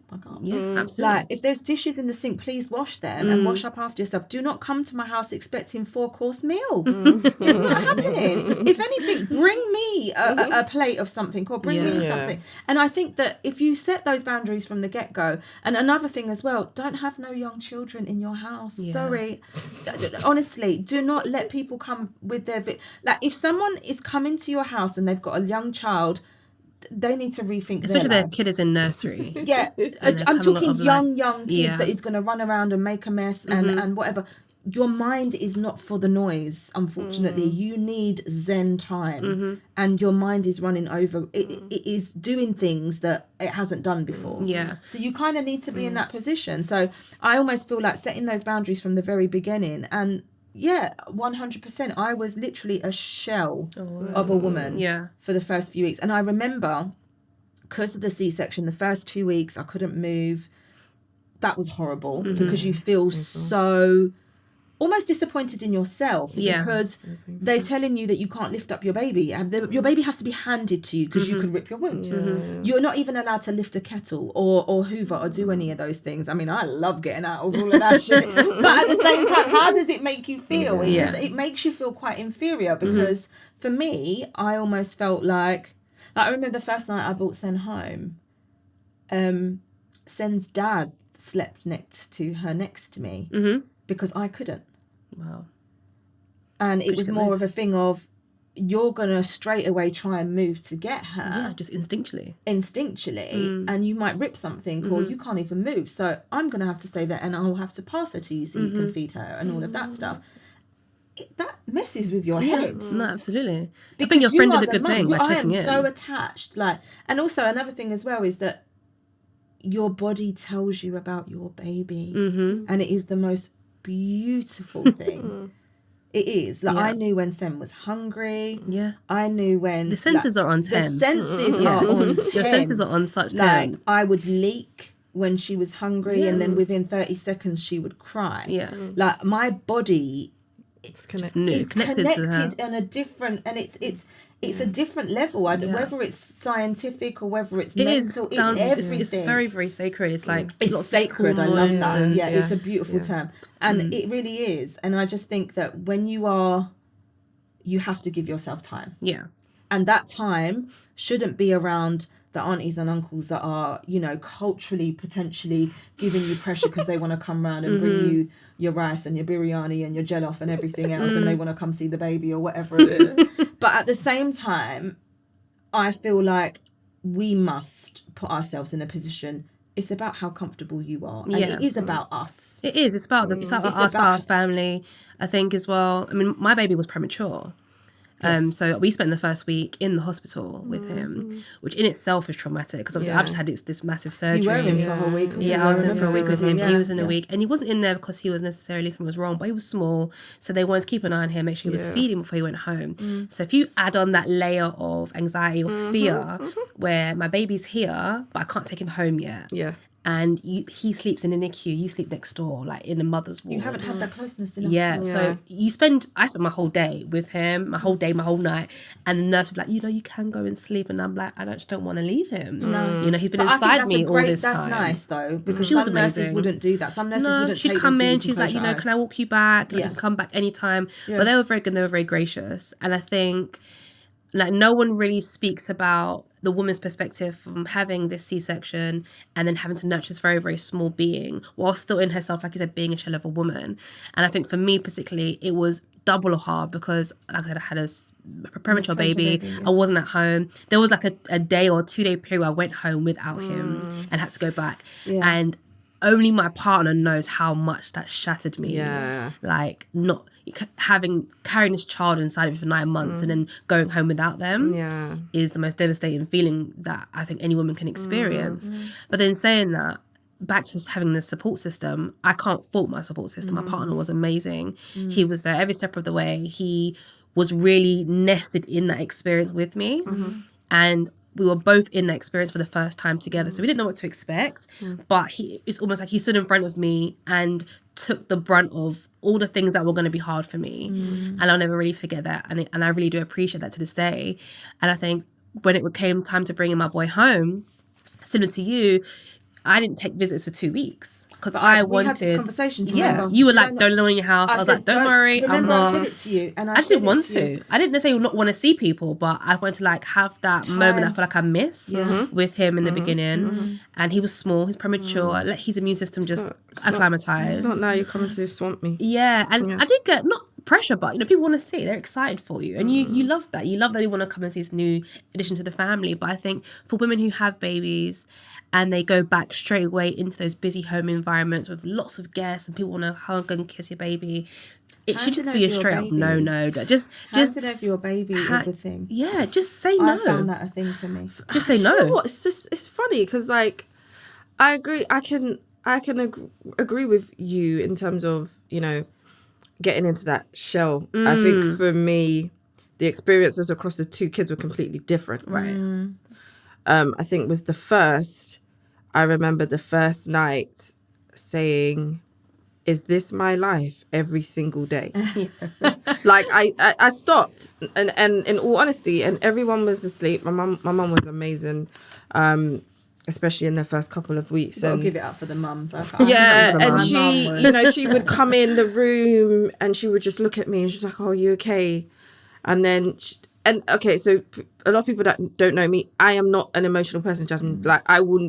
fuck up. Yeah, absolutely. Like, if there's dishes in the sink, please wash them and wash up after yourself. Do not come to my house expecting 4-course meal. It's not happening. If anything, bring me a plate of something, or bring me something. And I think that if you set those boundaries from the get-go, and another thing as well, don't have no young children in your house. Sorry. Honestly, do not let people come with their... Like, if someone is coming to your house and they've got a young child, they need to rethink, especially their their kid is in nursery. I'm talking young kid that Yeah. is going to run around and make a mess and whatever. Your mind is not for the noise, unfortunately. You need zen time, and your mind is running over. It is doing things that it hasn't done before. Yeah. So you kind of need to be in that position. So I almost feel like setting those boundaries from the very beginning. And 100%. I was literally a shell of a woman for the first few weeks. And I remember, because of the C-section, the first 2 weeks, I couldn't move. That was horrible because you feel so almost disappointed in yourself because they're telling you that you can't lift up your baby. Your baby has to be handed to you because you could rip your wound. You're not even allowed to lift a kettle or hoover or do any of those things. I mean, I love getting out of all of that shit. But at the same time, how does it make you feel? It makes you feel quite inferior because for me, I almost felt like I remember the first night I brought Sen home. Sen's dad slept next to me because I couldn't. Wow. And it was more of a thing of, you're going to straight away try and move to get her. Yeah, just instinctually. And you might rip something or you can't even move. So I'm going to have to stay there and I'll have to pass her to you so you can feed her and all of that stuff. That messes with your head. No, absolutely. Because I think your friend you did a are the good thing mum. by I am checking in. so attached. And also another thing as well is that your body tells you about your baby. And it is the most beautiful thing. It is. I knew when Sem was hungry. Yeah. I knew when... The senses are on 10. The senses are on 10. Your senses are on such 10. I would leak when she was hungry and then within 30 seconds she would cry. Yeah. My body... It's connected. It's connected to her. on a different... And it's a different level. Whether it's scientific or whether it's mental, it's everything. It's very, very sacred. It's like it's sacred. I love that. And, it's a beautiful term, and it really is. And I just think that when you have to give yourself time. Yeah, and that time shouldn't be around the aunties and uncles that are, culturally potentially giving you pressure because they want to come round and bring you your rice and your biryani and your jollof and everything else, and they want to come see the baby or whatever it is. But at the same time, I feel like we must put ourselves in a position. It's about how comfortable you are, and it is about us. It is. It's about us, about our family. I think as well. I mean, my baby was premature. So we spent the first week in the hospital with him, which in itself is traumatic because obviously I've just had this massive surgery. You were in for a whole week. Yeah, I was in for a week with him. He was in a week, and he wasn't in there because he was necessarily something was wrong, but he was small, so they wanted to keep an eye on him, make sure he was feeding before he went home. So if you add on that layer of anxiety or fear, where my baby's here, but I can't take him home yet. Yeah. And he sleeps in the NICU, you sleep next door, like in the mother's ward. You haven't had that closeness enough. Yeah, so I spent my whole day with him, my whole night, and the nurse would be like, you can go and sleep, and I'm like, I just don't want to leave him. No. He's been inside me all this time. That's nice though, because she was some nurses amazing. Wouldn't do that. Some nurses wouldn't she'd take come them so in, you she's can like, close your can I walk you back? I can come back anytime. But they were very good, they were very gracious. And I think like no one really speaks about the woman's perspective from having this C-section and then having to nurture this very, very small being while still in herself, like you said, being a shell of a woman. And I think for me particularly, it was double hard because like I said, I had a premature baby. I wasn't at home. There was like a day or 2 day period where I went home without him and had to go back. And only my partner knows how much that shattered me. Yeah. Like not carrying this child inside of you for 9 months and then going home without them is the most devastating feeling that I think any woman can experience. But then saying that, back to having this support system, I can't fault my support system. My partner was amazing. He was there every step of the way. He was really nested in that experience with me. And we were both in that experience for the first time together. So we didn't know what to expect. But it's almost like he stood in front of me and took the brunt of all the things that were going to be hard for me. And I'll never really forget that. And I really do appreciate that to this day. And I think when it came time to bringing my boy home, similar to you, I didn't take visits for 2 weeks because I wanted. We had this conversation. You were like, "Don't in your house." I was like, "Don't worry, I'm not." I said it to you, and I just didn't want to. I didn't necessarily not want to see people, but I wanted to like have that moment. I feel like I missed with him in the beginning, and he was small. He's premature. Let his immune system just acclimatise. It's not now you're coming to swamp me. Yeah, and I did get not pressure, but people want to see it. They're excited for you, and you love that. You love that they want to come and see this new addition to the family. But I think for women who have babies and they go back straight away into those busy home environments with lots of guests and people want to hug and kiss your baby, it should just be a straight up no. Just to know if your baby is a thing. Yeah, just say no. I found that a thing for me. Just say no. You know what? It's funny because like I agree. I can agree with you in terms of getting into that shell. I think for me, the experiences across the two kids were completely different. Right. I think with the first, I remember the first night saying, "Is this my life every single day?" Like I stopped, and in all honesty, and everyone was asleep. My mum was amazing, especially in the first couple of weeks. I'll give it up for the mums. And she, she would come in the room and she would just look at me and she's like, "Oh, are you okay?" And then. So a lot of people that don't know me, I am not an emotional person, Jasmine. Like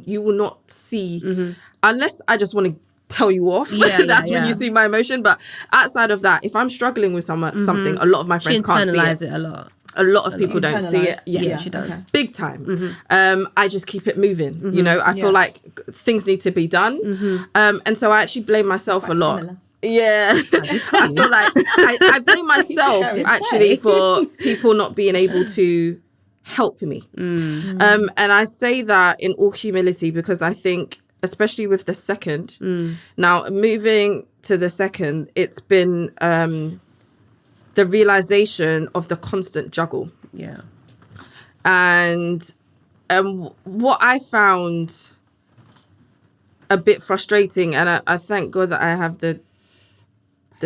you will not see, unless I just want to tell you off. That's when you see my emotion. But outside of that, if I'm struggling with something, a lot of my friends can't see it. A lot. a lot of people don't see it. Internalised. Yes, Yeah, she does. Okay. big time. I just keep it moving. You know, I feel like things need to be done. And so I actually blame myself a lot. Similar. Yeah, I feel like I blame myself actually for people not being able to help me. And I say that in all humility because I think, especially with the second, now moving to the second, it's been the realization of the constant juggle. Yeah. And what I found a bit frustrating, and I thank God that I have the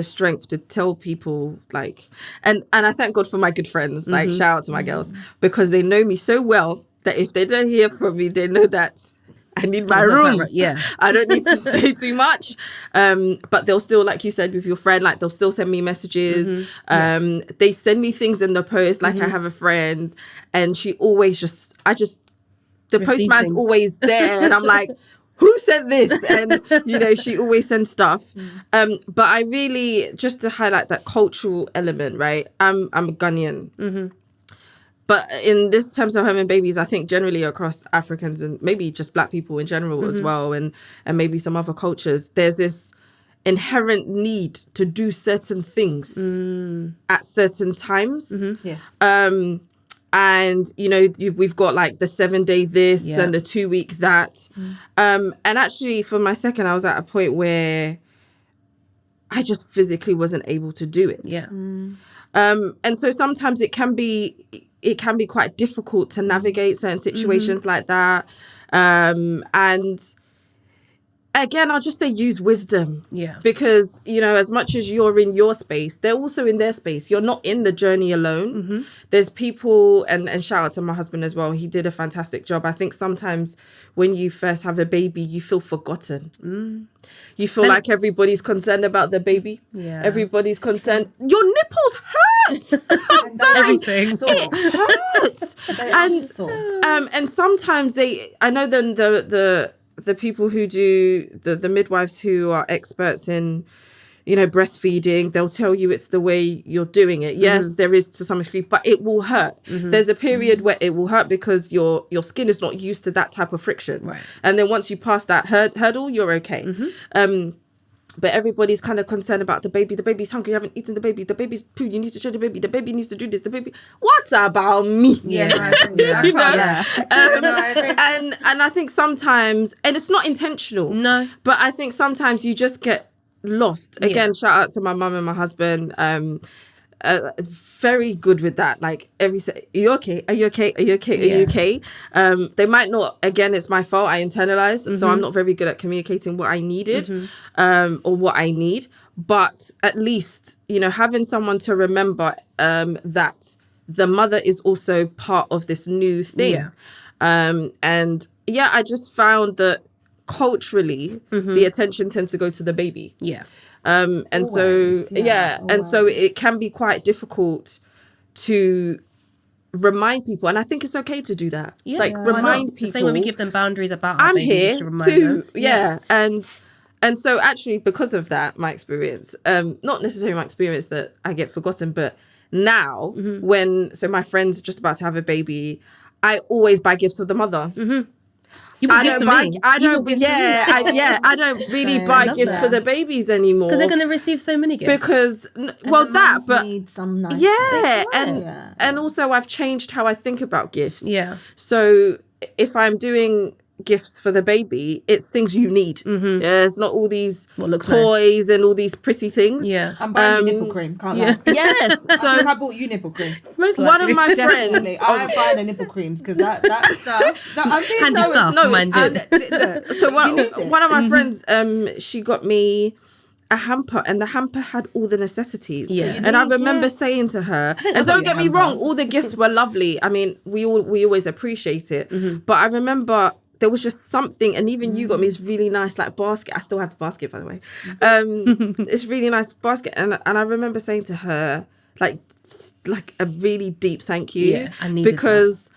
strength to tell people, like, and I thank God for my good friends, like, shout out to my girls, because they know me so well that if they don't hear from me, they know that I need my room. Yeah. I don't need to say too much. But they'll still, like you said with your friend, like they'll still send me messages. They send me things in the post. Like I have a friend and she always the Receive postman's things. always there. And I'm like, who sent this? And, you know, she always sends stuff. But I really, just to highlight that cultural element, right? I'm a Ghanaian. But in this terms of having babies, I think generally across Africans and maybe just Black people in general as well, and maybe some other cultures, there's this inherent need to do certain things at certain times. Yes. And, you know, we've got like the 7-day this and the 2-week that. And actually for my second, I was at a point where I just physically wasn't able to do it. Yeah. And so sometimes it can be quite difficult to navigate certain situations like that. And again, I'll just say use wisdom. Yeah. Because, you know, as much as you're in your space, they're also in their space. You're not in the journey alone. There's people, and shout out to my husband as well. He did a fantastic job. I think sometimes when you first have a baby, you feel forgotten. You feel like everybody's concerned about the baby. Yeah. Everybody's concerned. Your nipples hurt. I'm sorry. Everything. It hurts. And sometimes I know the people who do the midwives who are experts in, you know, breastfeeding, they'll tell you it's the way you're doing it. Yes, there is to some degree, but it will hurt. There's a period where it will hurt because your skin is not used to that type of friction. Right. And then once you pass that hurdle, you're okay. But everybody's kind of concerned about the baby. The baby's hungry. You haven't eaten the baby. The baby's poo. You need to show the baby. The baby needs to do this. The baby. What about me? Yeah, no, I agree. You know? Yeah. I agree. And I think sometimes, and it's not intentional. No. But I think sometimes you just get lost. Again, shout out to my mum and my husband. Very good with that. Like are you okay? Are you okay? Are you okay? Are you okay? They might not, again, it's my fault. I internalized. So I'm not very good at communicating what I needed or what I need. But at least, you know, having someone to remember that the mother is also part of this new thing. Yeah. And yeah, I just found that culturally, the attention tends to go to the baby. Yeah. And Always, so, yeah, and so always. it can be quite difficult to remind people. And I think it's okay to do that. Yeah. Like, Why remind not? people. The same way we give them boundaries about our I'm babies, here to remind too. them. Yeah. And so actually, because of that, my experience, not necessarily my experience that I get forgotten, but now so my friend's just about to have a baby, I always buy gifts for the mother. You bought gifts for me. I You don't. bought gifts for me. I don't really Same. buy I love gifts that. for the babies anymore Because they're going to receive so many gifts. because And well the that mums but need some nice yeah things. and also I've changed how I think about gifts. Yeah. So if I'm doing gifts for the baby, it's things you need. Yeah, it's not all these What looks toys and all these pretty things. Yeah. I'm buying you nipple cream. Can't lie. Yes. I So think I bought you nipple cream. Most one of likely. my Definitely. friends I'm buying the nipple creams because that stuff. No, I'm being Handy no, stuff. it's- Mind and- so You need it. one of my friends, she got me a hamper, and the hamper had all the necessities. Yeah. And I need, remember yes. saying to her, I and got don't you get a me hamper. wrong, all the gifts were lovely. I mean, we always appreciate it. But I remember there was just something, and even you got me this really nice like basket. I still have the basket, by the way. It's really nice basket, and I remember saying to her like a really deep thank you. Yeah, I needed because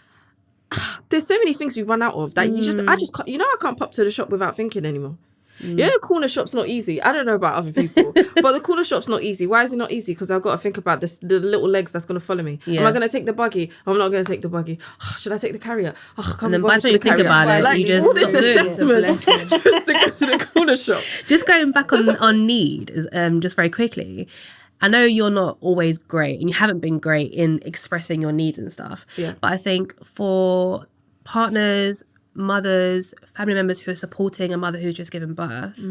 there's so many things you run out of that I just can't, I can't pop to the shop without thinking anymore. Yeah, the corner shop's not easy. I don't know about other people, but the corner shop's not easy. Why is it not easy? Because I've got to think about this, the little legs that's going to follow me. Am I going to take the buggy? I'm not going to take the buggy. Should I take the carrier? And then by the time you think about it, like, you just all this assessment just to go to the corner shop. Just going back on need, is just very quickly. I know you're not always great and you haven't been great in expressing your needs and stuff. Yeah. But I think for partners, mothers, family members who are supporting a mother who's just given birth,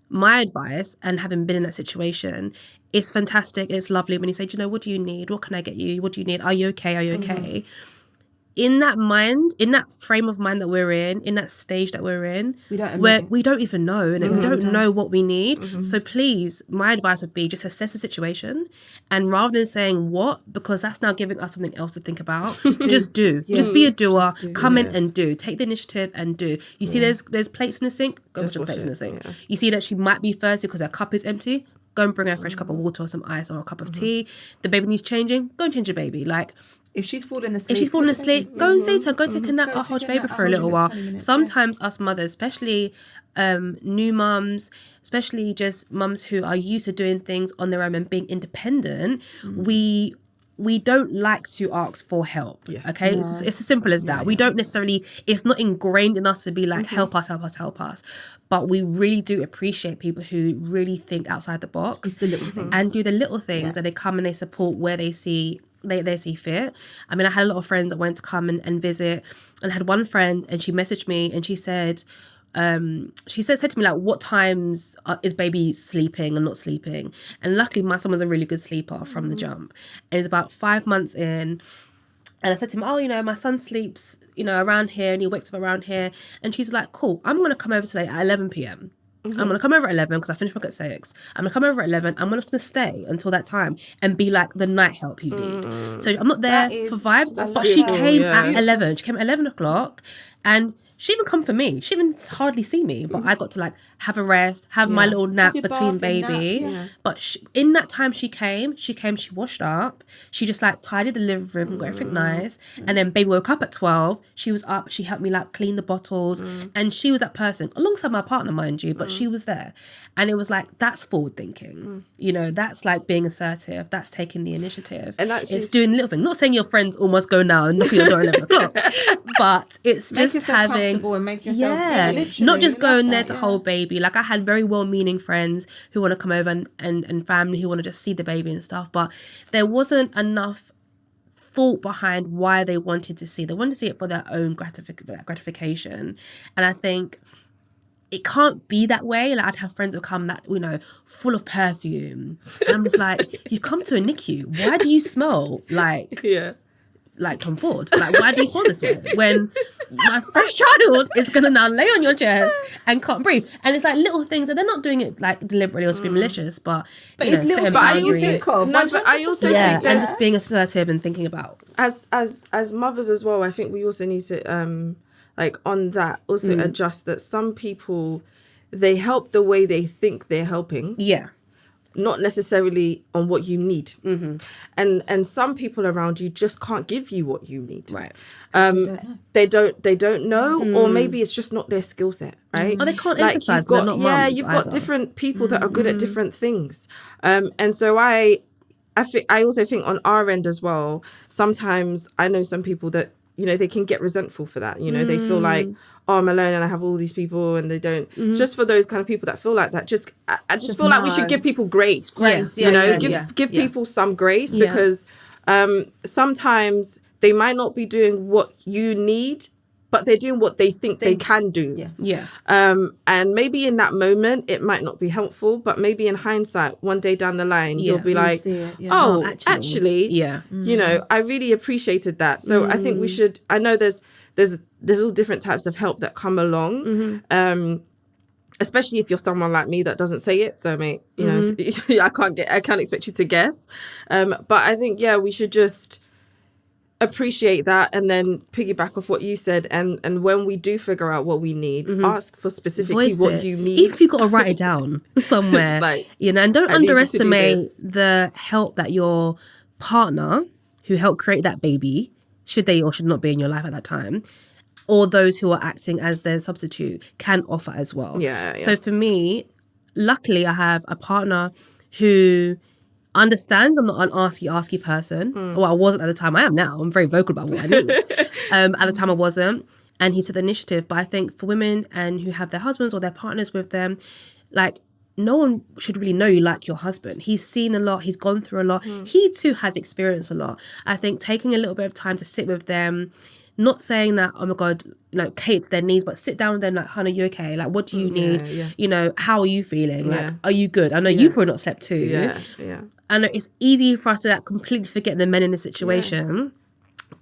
my advice, and having been in that situation, it's fantastic. It's lovely when you say, do you know, what do you need? What can I get you? What do you need? Are you okay? Are you okay? In that mind, in that frame of mind that we're in that stage that we're in, we don't even know, and we don't know what we need. So please, my advice would be just assess the situation, and rather than saying what, because that's now giving us something else to think about, just do. Just be a doer. Come in and do. Take the initiative and do. You see, there's plates in the sink. Go wash the plates in the sink. Yeah. You see that she might be thirsty because her cup is empty. Go and bring her a fresh cup of water or some ice or a cup of tea. The baby needs changing. Go and change the baby. Like. If she's falling asleep, go and say to her, go take a nap, I'll hold your baby for a little while. Sometimes us mothers, especially new mums, especially just mums who are used to doing things on their own and being independent, we don't like to ask for help. Okay, it's as simple as that. We don't necessarily, it's not ingrained in us to be like, help us. But we really do appreciate people who really think outside the box. It's the little things. And do the little things, and they come and they support where they see they see fit. I mean, I had a lot of friends that went to come and visit, and I had one friend, and she messaged me and she said said to me, like, what times is baby sleeping and not sleeping? And luckily my son was a really good sleeper from the jump, and it's about 5 months in. And I said to him, oh, you know, my son sleeps, you know, around here, and he wakes up around here. And she's like, cool, I'm going to come over today at 11 p.m. I'm going to come over at 11 because I finished work at 6. I'm going to come over at 11. I'm just going to stay until that time and be like the night help you need. So I'm not there for vibes, but she came at 11. She came at 11 o'clock, and she even come for me. She even hardly see me, but I got to like have a rest, have my little nap between baby. But in that time she came, she washed up. She just like tidied the living room, got everything nice. And then baby woke up at 12. She was up. She helped me like clean the bottles. And she was that person, alongside my partner, mind you, but she was there. And it was like, that's forward thinking. You know, that's like being assertive. That's taking the initiative. And it's doing little things. Not saying your friends almost go now and knock at your door at 11 o'clock. But it's just having... and make yourself not just going there to hold baby. Like, I had very well-meaning friends who want to come over and family who want to just see the baby and stuff, but there wasn't enough thought behind why they wanted to see. They wanted to see it for their own gratification. And I think it can't be that way. Like, I'd have friends who come that, you know, full of perfume, and I'm just like, you've come to a NICU, why do you smell like like Tom Ford? Like, why do you smell this way when my fresh child is gonna now lay on your chest and can't breathe? And it's like little things, and they're not doing it like deliberately or to be malicious, but it's little. But I also think and just being assertive and thinking about as mothers as well. I think we also need to like on that also adjust that some people, they help the way they think they're helping. Not necessarily on what you need. And some people around you just can't give you what you need. Right. They don't know, or maybe it's just not their skill set, right? Or they can't emphasize. You've got different people that are good at different things. And so I also think on our end as well, sometimes I know some people that, you know, they can get resentful for that. You know, they feel like, oh, I'm alone and I have all these people, and they don't. Just for those kind of people that feel like that, I just feel like we should give people grace. Give people some grace, because sometimes they might not be doing what you need, but they're doing what they think they can do. And maybe in that moment it might not be helpful, but maybe in hindsight, one day down the line, you'll be like, oh, actually, you know, I really appreciated that. So I think we should. I know there's all different types of help that come along. Especially if you're someone like me that doesn't say it. So, mate, you know, I can't expect you to guess. But I think, we should just appreciate that, and then piggyback off what you said, and when we do figure out what we need, ask for specifically what you need. If you've got to write it down somewhere, like, you know, and don't underestimate the help that your partner, who helped create that baby, should they or should not be in your life at that time, or those who are acting as their substitute can offer as well. Yeah. So for me, luckily I have a partner who understands I'm not an arsky person. Well, I wasn't at the time. I am now. I'm very vocal about what I need. At the time I wasn't. And he took the initiative. But I think for women and who have their husbands or their partners with them, like, no one should really know you like your husband. He's seen a lot. He's gone through a lot. He too has experienced a lot. I think taking a little bit of time to sit with them, not saying that, oh my God, like cater to their needs, but sit down with them like, honey, you okay? Like, what do you need? Yeah. You know, how are you feeling? Like, Yeah. are you good? I know you've probably not slept too. Yeah. I know it's easy for us to like, completely forget the men in the situation.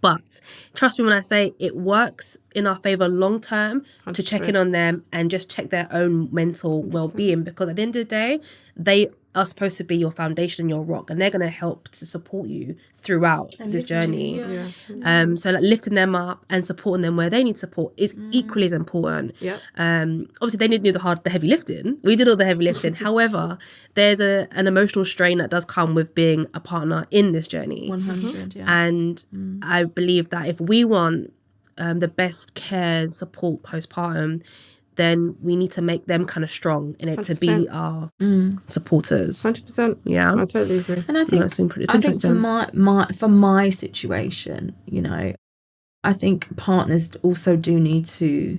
But trust me when I say it works in our favour long term to check in on them and just check their own mental well-being, because at the end of the day, they are supposed to be your foundation and your rock, and they're going to help to support you throughout this journey. So like lifting them up and supporting them where they need support is equally as important. Obviously they didn't do the heavy lifting. We did all the heavy lifting. However, there's an emotional strain that does come with being a partner in this journey. 100, And I believe that if we want the best care and support postpartum, then we need to make them kind of strong in it 100%. To be our supporters. 100%. Yeah, I totally agree. And I think it's interesting. For my situation, you know, I think partners also do need to,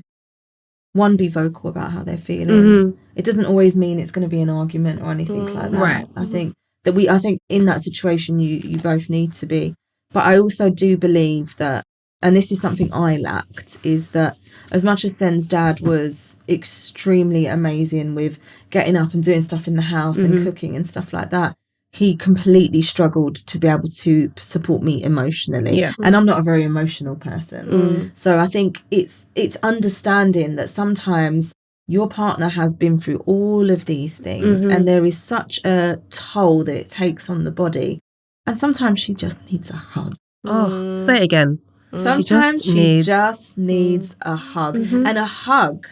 one, be vocal about how they're feeling. It doesn't always mean it's going to be an argument or anything like that. Right. I think in that situation you both need to be. But I also do believe that, and this is something I lacked, is that as much as Sen's dad was extremely amazing with getting up and doing stuff in the house and cooking and stuff like that, he completely struggled to be able to support me emotionally. And I'm not a very emotional person. So I think it's understanding that sometimes your partner has been through all of these things and there is such a toll that it takes on the body. And sometimes she just needs a hug. Oh, say it again. Sometimes she just needs a hug. And a hug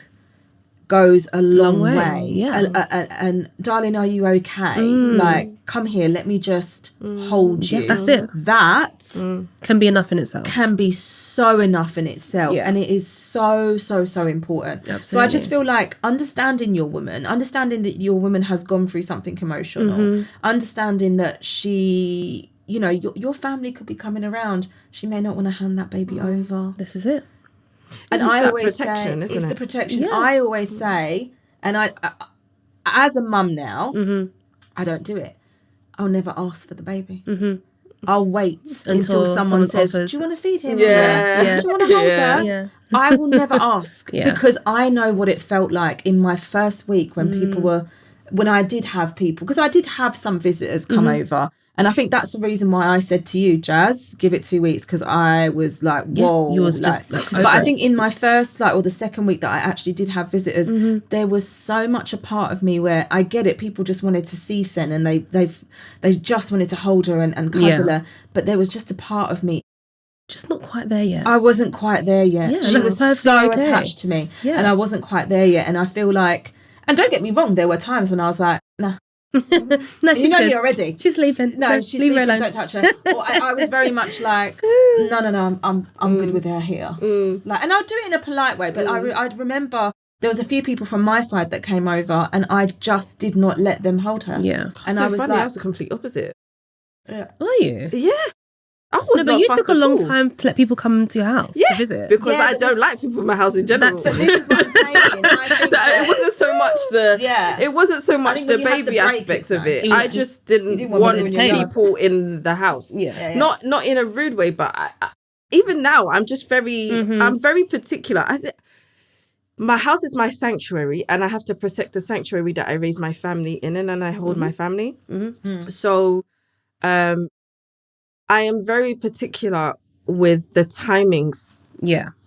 goes a long way. Yeah. And darling, are you okay? Like, come here, let me just hold you. Yeah, that's it. That can be enough in itself. Can be so enough in itself. Yeah. And it is so, so, so important. Absolutely. So I just feel like understanding your woman, understanding that your woman has gone through something emotional, understanding that she, you know, your family could be coming around. She may not want to hand that baby over. This is it. And I always say, isn't it's it? the protection. Yeah. I always say, and I as a mum now, I don't do it. I'll never ask for the baby. I'll wait until someone says, offers. do you want to feed him? Yeah. Do you want to hold her? Yeah. I will never ask because I know what it felt like in my first week when people were, when I did have people, because I did have some visitors come over. And I think that's the reason why I said to you, Jazz, give it 2 weeks, because I was like, whoa. You was like, just like, but I think in my first, like, or the second week that I actually did have visitors, there was so much a part of me where I get it. People just wanted to see Sen and they just wanted to hold her and cuddle her. But there was just a part of me. Just not quite there yet. I wasn't quite there yet. Yeah, she was so attached to me. Yeah. And I wasn't quite there yet. And I feel like, and don't get me wrong, there were times when I was like, nah. No, she's you know good. me already. She's sleeping. No, she's leave sleeping. her alone. Don't touch her. Or I was very much like, no, I'm good with her here. Like, and I'll do it in a polite way. But I remember there was a few people from my side that came over, and I just did not let them hold her. Yeah, and so I was funny, like, I was the complete opposite. Yeah. Were you? Yeah. I was no, but you took a long time to let people come to your house to visit. Because I don't like people in my house in general. But this is what I'm saying. I think it wasn't so much it wasn't so much the baby aspect of it. I just didn't want people in the house. Not in a rude way, but I, even now I'm just very I'm very particular. My house is my sanctuary, and I have to protect the sanctuary that I raise my family in, and I hold my family. So I am very particular with the timings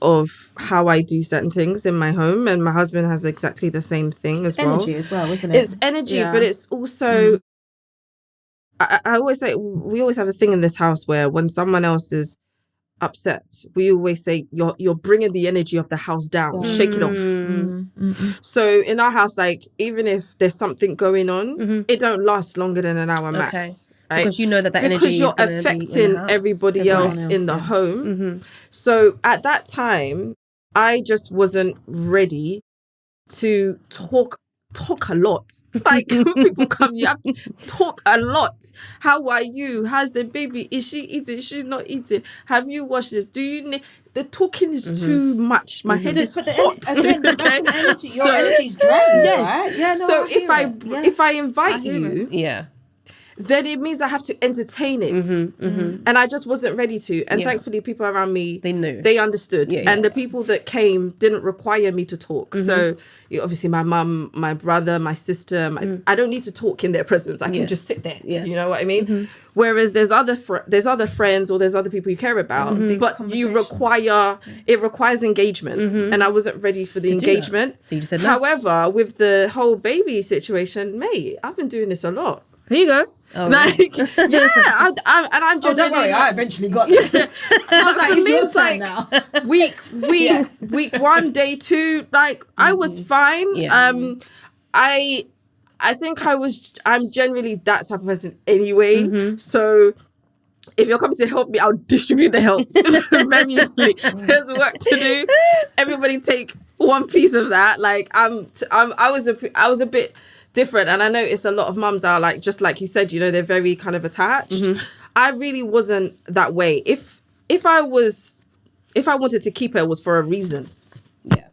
of how I do certain things in my home, and my husband has exactly the same thing as well. Energy as well, isn't it? It's energy, but it's also I always say, we always have a thing in this house where when someone else is upset, we always say you're bringing the energy of the house down. Shake it off. So in our house, like, even if there's something going on, it don't last longer than an hour max. Right? Because you know that energy because you're is gonna affecting be in the house. everybody else in the home. So at that time, I just wasn't ready to talk a lot. Like when people come, you have to talk a lot. How are you? How's the baby? Is she eating? She's not eating. Have you washed this? Do you need? The talking is too much. My head is hot. Again, that's the energy. Your energy's drained, right? Yeah. No, So I if I invite hear you, Yeah. then it means I have to entertain it. And I just wasn't ready to. And thankfully, people around me, They knew. They understood. Yeah, and the people that came didn't require me to talk. So obviously my mum, my brother, my sister, I don't need to talk in their presence. I can just sit there. Yeah. You know what I mean? Whereas there's other friends or there's other people you care about, but it requires engagement. And I wasn't ready for the engagement. So you just said no. However, with the whole baby situation, mate, I've been doing this a lot. Here you go. Oh, like, yeah, I'm don't worry, I eventually got there. I was like, It's your it's turn like now. week 1, day 2, like I was fine. Yeah. I think I'm generally that type of person anyway. So if you're coming to help me, I'll distribute the help very easily. There's work to do. Everybody take one piece of that. Like I was a bit different, and I noticed a lot of mums are like, just like you said, you know, they're very kind of attached. I really wasn't that way. If I wanted to keep her, it was for a reason. Yeah.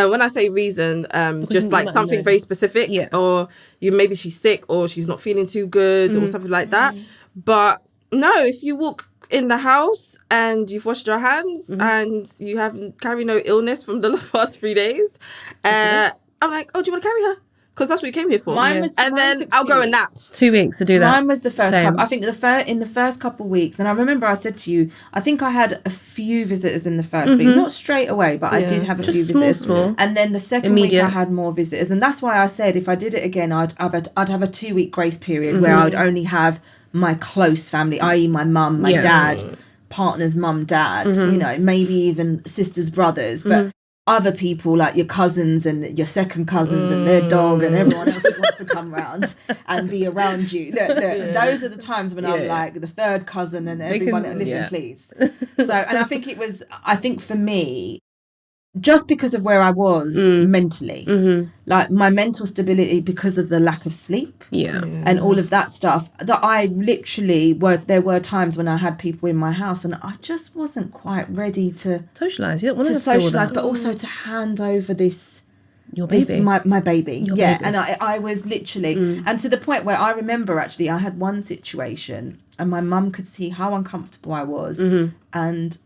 When I say reason, just like something very specific, or maybe she's sick or she's not feeling too good or something like that. But no, if you walk in the house and you've washed your hands and you haven't carry no illness from the past 3 days, I'm like, oh, do you want to carry her? Because that's what you came here for. Mine then I'll go and nap. 2 weeks to do that. Mine was the first Same. couple. I think in the first couple of weeks, and I remember I said to you, I think I had a few visitors in the first week, not straight away, but I did have a few visitors. Small. And then the second week I had more visitors, and that's why I said if I did it again, I'd have a 2 week grace period where I would only have my close family, i.e. my mum, my dad, partner's mum, dad, you know, maybe even sisters, brothers, but other people like your cousins and your second cousins and their dog and everyone else that wants to come round and be around you. Look, those are the times when I'm like the third cousin and everyone, listen, please. So, and I think for me, just because of where I was mentally, like my mental stability because of the lack of sleep and all of that stuff, that I literally there were times when I had people in my house and I just wasn't quite ready to socialise. You don't want to to socialise, but also to hand over your baby. My baby. Your baby. baby. And I was literally, and to the point where I remember actually I had one situation and my mum could see how uncomfortable I was and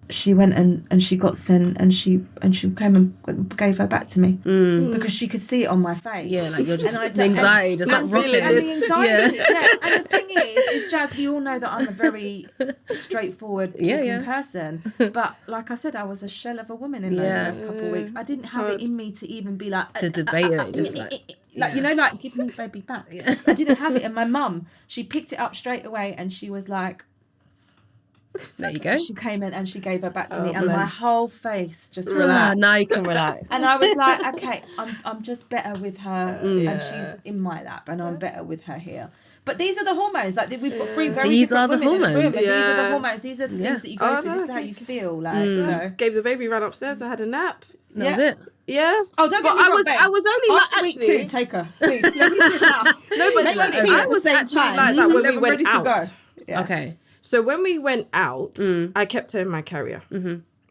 she went and she got sent and she came and gave her back to me because she could see it on my face. Yeah, like you're just and the anxiety, just like rocking. And the anxiety. And the thing is, Jazz, we all know that I'm a very straightforward talking person. But like I said, I was a shell of a woman in those first couple of weeks. I didn't have it in me to even be like to debate it, just you know, like give me baby back. I didn't have it, and my mum, she picked it up straight away, and she was like, there you go. She came in and she gave her back to me, and my whole face just relaxed. Ah, now you can relax. And I was like, okay, I'm just better with her, and she's in my lap, and I'm better with her here. But these are the hormones. Like we've got 3 very different women in the room. And these are the hormones. These are the things that you go through. This is how you feel. Like so. Gave the baby, ran upstairs. I had a nap. That was it. Yeah. Oh, don't get me wrong, babe. I was only after like, week actually 2. Take her, please. Let me sit down. No, but I was actually like that when we went out. Okay. So when we went out, I kept her in my carrier.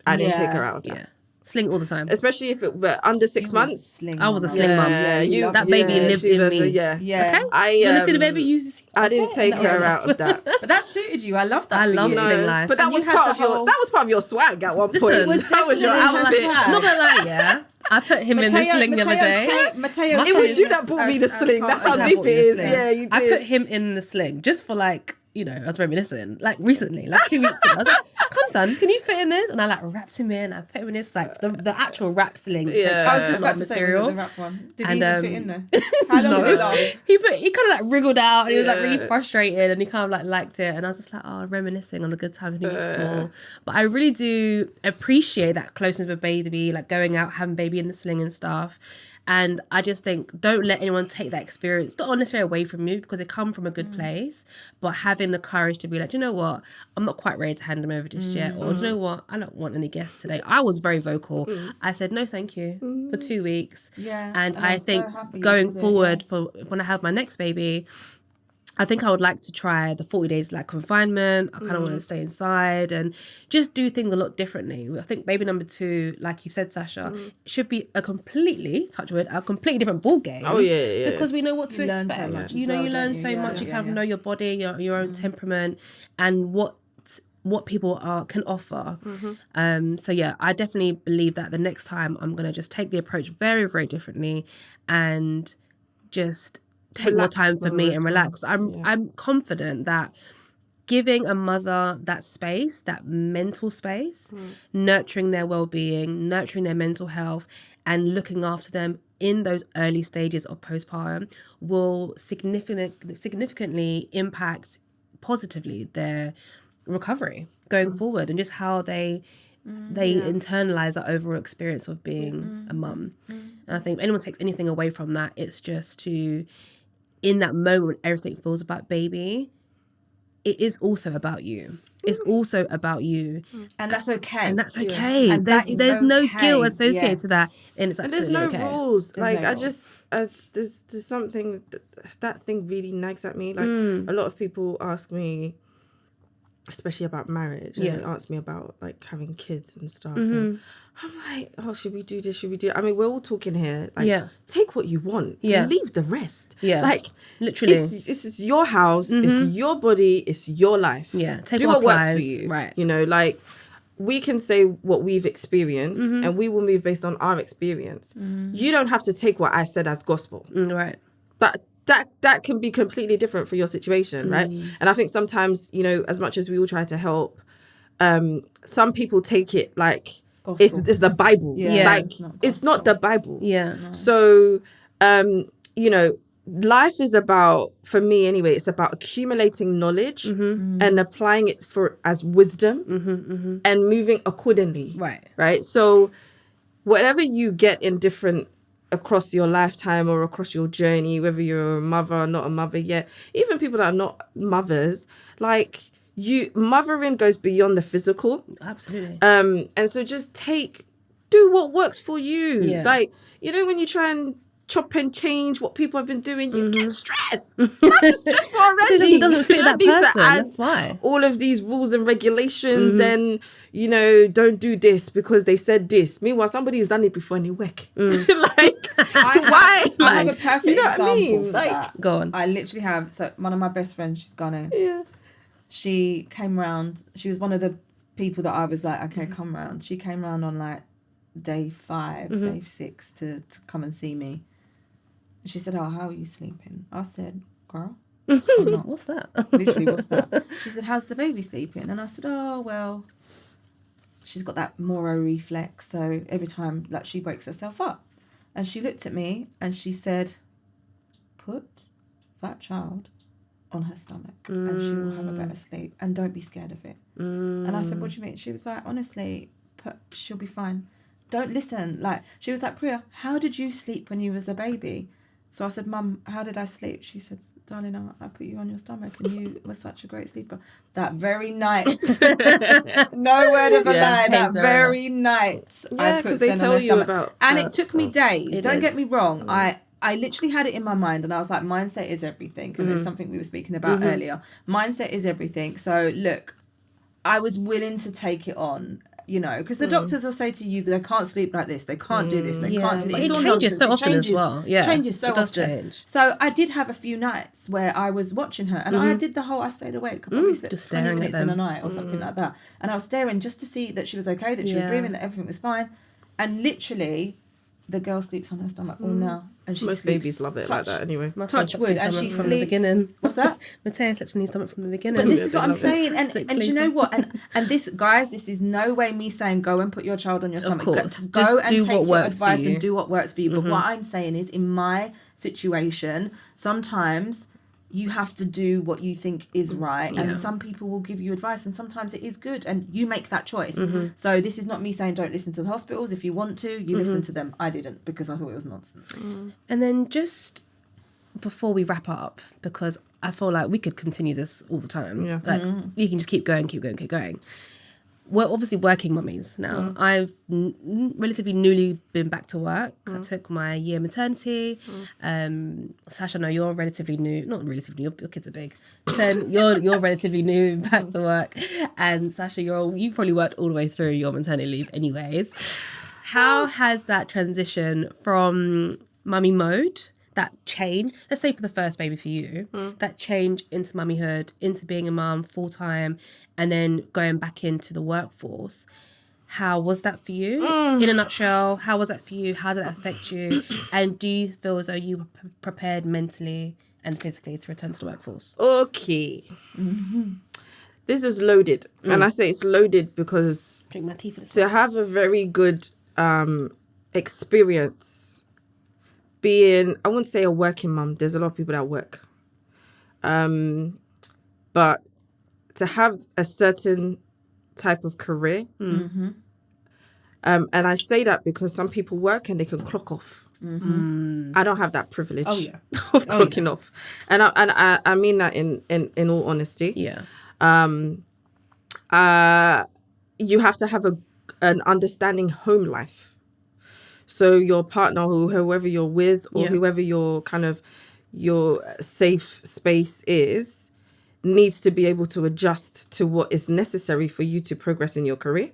I didn't take her out of that. Yeah. Sling all the time. Especially if it were under 6 months. I was a sling mum. Yeah, that baby lived in me. Yeah. Okay. You want to see the baby? I didn't take her out of that. But that suited you. I love that. I love sling sling life. But that was part of your swag at one point. That was your outfit. I'm not gonna lie, yeah. I put him in the sling the other day. Mateo, it was you that bought me the sling. That's how deep it is. Yeah, you did. I put him in the sling just for like, you know, I was reminiscing, like recently, like 2 weeks ago. I was like, come son, can you fit in this? And I like wrapped him in. I put him in this, like the actual wrap sling. Yeah. I was just about to say, was it the wrap one? Did he even fit in there? How long did it last? He kind of like wriggled out and he was like really frustrated and he kind of like liked it. And I was just like, oh, reminiscing on the good times when he was small. But I really do appreciate that closeness with baby, like going out, having baby in the sling and stuff. And I just think don't let anyone take that experience, not necessarily away from you because they come from a good place, but having the courage to be like, you know what, I'm not quite ready to hand them over just yet. yet, or you know what, I don't want any guests today. I was very vocal. I said no, thank you for 2 weeks. Yeah, and and I I'm so think happy you going did it, forward for when I have my next baby, I think I would like to try the 40 days like confinement. I kind of want to stay inside and just do things a lot differently. I think baby number 2, like you said, Sasha, should be a completely different ball game. Oh yeah. Because we know what to You learn so expect. much You as know, well, you learn don't you? so Yeah, much. You yeah, kind of yeah. know your body, your own temperament, and what people can offer. So yeah, I definitely believe that the next time I'm gonna just take the approach very, very differently, and just take more Relax time for more me as and well. relax. Yeah. I'm confident that giving a mother that space, that mental space, nurturing their well-being, nurturing their mental health, and looking after them in those early stages of postpartum will significantly impact positively their recovery going forward, and just how they internalize that overall experience of being a mum. And I think if anyone takes anything away from that, it's just to, in that moment, everything feels about baby, it is also about you. It's also about you. And that's okay. And that's okay. And there's that is there's no okay. guilt associated to Yes. that. And it's And there's absolutely no okay. rules. There's Like no I rules. just there's something that thing really nags at me. Like a lot of people ask me, especially about marriage, and they ask me about like having kids and stuff. And I'm like, oh, should we do this? Should we do? I mean, we're all talking here. Like, take what you want. Yeah. Leave the rest. Yeah. Like, Literally. this is your house. It's your body. It's your life. Yeah. Take do what what works for applies. you. Right. You know, like we can say what we've experienced, and we will move based on our experience. You don't have to take what I said as gospel. Right. But that can be completely different for your situation, right? And I think sometimes, you know, as much as we all try to help, some people take it like it's the Bible. Yeah. Like it's not the Bible. Yeah. So you know, life is about, for me anyway, it's about accumulating knowledge and applying it as wisdom and moving accordingly. Right. So whatever you get in different across your lifetime or across your journey, whether you're a mother or not a mother yet, even people that are not mothers, like mothering goes beyond the physical. Absolutely. And so just do what works for you. Yeah. Like, you know, when you try and chop and change what people have been doing, you get stressed. Life is stressful already. It doesn't fit You that don't need person. to add That's why. all of these rules and regulations and, you know, don't do this because they said this. Meanwhile, somebody has done it before and it work. Like, why? I have a perfect you know what example I mean? for Like, that. Go on. I literally have, so one of my best friends, she's Ghanaian. yeah. She came round, she was one of the people that I was like, okay, come round. She came round on like day 5, day 6 to come and see me. And she said, oh, how are you sleeping? I said, girl, I'm not. What's that? Literally, what's that? She said, how's the baby sleeping? And I said, oh, well, she's got that Moro reflex. So every time, like, she wakes herself up. And she looked at me and she said, put that child on her stomach and she will have a better sleep. And don't be scared of it. And I said, what do you mean? She was like, honestly, she'll be fine. Don't listen. Like, she was like, Priya, how did you sleep when you was a baby? So I said, Mum, how did I sleep? She said, darling, I put you on your stomach and you were such a great sleeper. That very night, no word of a lie, that very night, Yeah, I put because they Sen on tell her you stomach. about And that it took me stuff. days. Don't get me wrong. I literally had it in my mind and I was like, mindset is everything. And it's something we were speaking about earlier. Mindset is everything. So look, I was willing to take it on. You know, because the doctors will say to you, they can't sleep like this, they can't do this, they can't do this. But It's it all changes nonsense. so It often changes, as well. Yeah, changes so it does often. change. So I did have a few nights where I was watching her, and I did the whole. I stayed awake. I probably slept Just 20 staring at minutes in them. a night or something like that, and I was staring just to see that she was okay, that she was breathing, that everything was fine, and literally, the girl sleeps on her stomach all now, and she Most sleeps, babies love it like that anyway. Touch wood, and she from sleeps the beginning. What's that? Mateo slept on his stomach from the beginning. But this is what I'm love it. saying, and you know what, and this, guys, this is no way me saying go and put your child on your stomach. course. Go Just and do take what your works for advice you. and do what works for you. But what I'm saying is, in my situation, sometimes you have to do what you think is right, and some people will give you advice, and sometimes it is good, and you make that choice. So this is not me saying don't listen to the hospitals. If you want to, you listen to them. I didn't, because I thought it was nonsense. And then just before we wrap up, because I feel like we could continue this all the time. Yeah. Like you can just keep going. we're obviously working mummies now. I've relatively newly been back to work. I took my year maternity. Sasha, no, you're relatively new. Not relatively new. Your kids are big. So you're relatively new back to work, and Sasha, you probably worked all the way through your maternity leave, anyways. How has that transition from mummy mode, that change, let's say for the first baby for you, that change into mummyhood, into being a mum full time, and then going back into the workforce, how was that for you? In a nutshell, how was that for you? How did that affect you? And do you feel as though you were prepared mentally and physically to return to the workforce? Okay. This is loaded. And I say it's loaded because Drink my tea for this. to have a very good experience being, I wouldn't say a working mum. There's a lot of people that work. But to have a certain type of career, and I say that because some people work and they can clock off. I don't have that privilege of clocking off. And I mean that in all honesty. Yeah. You have to have an understanding home life. So your partner, whoever you're with, or whoever your safe space is, needs to be able to adjust to what is necessary for you to progress in your career.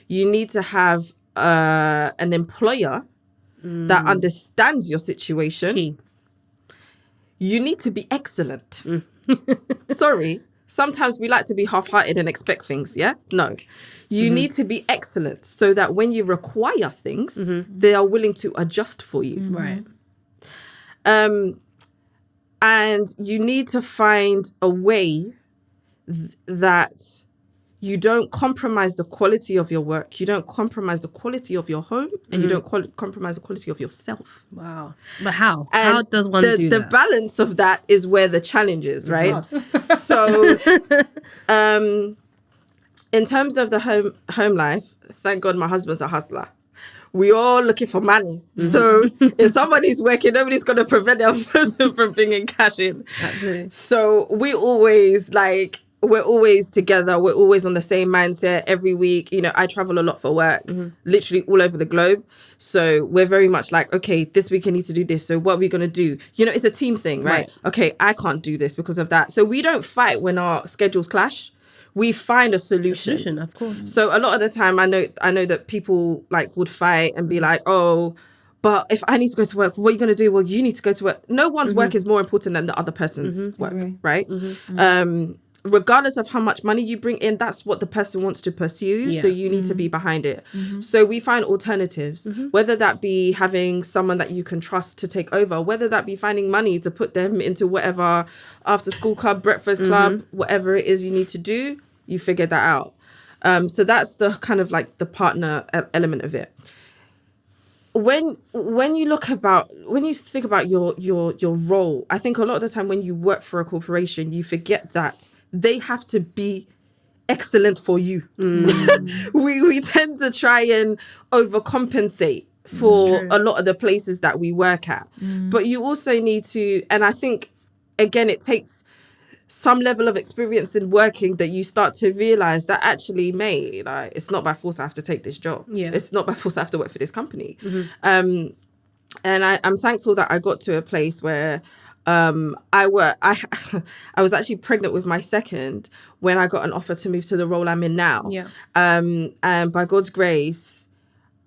You need to have an employer that understands your situation. Key. You need to be excellent. Sorry. Sometimes we like to be half-hearted and expect things, yeah? No. You need to be excellent so that when you require things, they are willing to adjust for you. Right. And you need to find a way that you don't compromise the quality of your work, you don't compromise the quality of your home, and you don't compromise the quality of yourself. Wow. But how? And how does one do the that? balance of that is where the challenge is, right? So, in terms of the home life, thank God my husband's a hustler. We all looking for money. So if somebody's working, nobody's going to prevent the other person from bringing cash in. Absolutely. So we're always together. We're always on the same mindset every week. You know, I travel a lot for work, literally all over the globe. So we're very much like, okay, this week I need to do this. So what are we going to do? You know, it's a team thing, right? Okay, I can't do this because of that. So we don't fight when our schedules clash. We find a solution. Of course. So a lot of the time, I know that people like would fight and be like, oh, but if I need to go to work, what are you going to do? Well, you need to go to work. No one's work is more important than the other person's work, right? Regardless of how much money you bring in, that's what the person wants to pursue. So you need to be behind it. So we find alternatives, whether that be having someone that you can trust to take over, whether that be finding money to put them into whatever after school club, breakfast club, whatever it is you need to do, you figure that out. So that's the kind of like the partner element of it. When you think about your role, I think a lot of the time when you work for a corporation, you forget that they have to be excellent for you. We tend to try and overcompensate for a lot of the places that we work at. But you also need to, and I think, again, it takes some level of experience in working that you start to realize that actually, mate, like, it's not by force I have to take this job. It's not by force I have to work for this company. And I'm thankful that I got to a place where I was actually pregnant with my second when I got an offer to move to the role I'm in now. And by God's grace,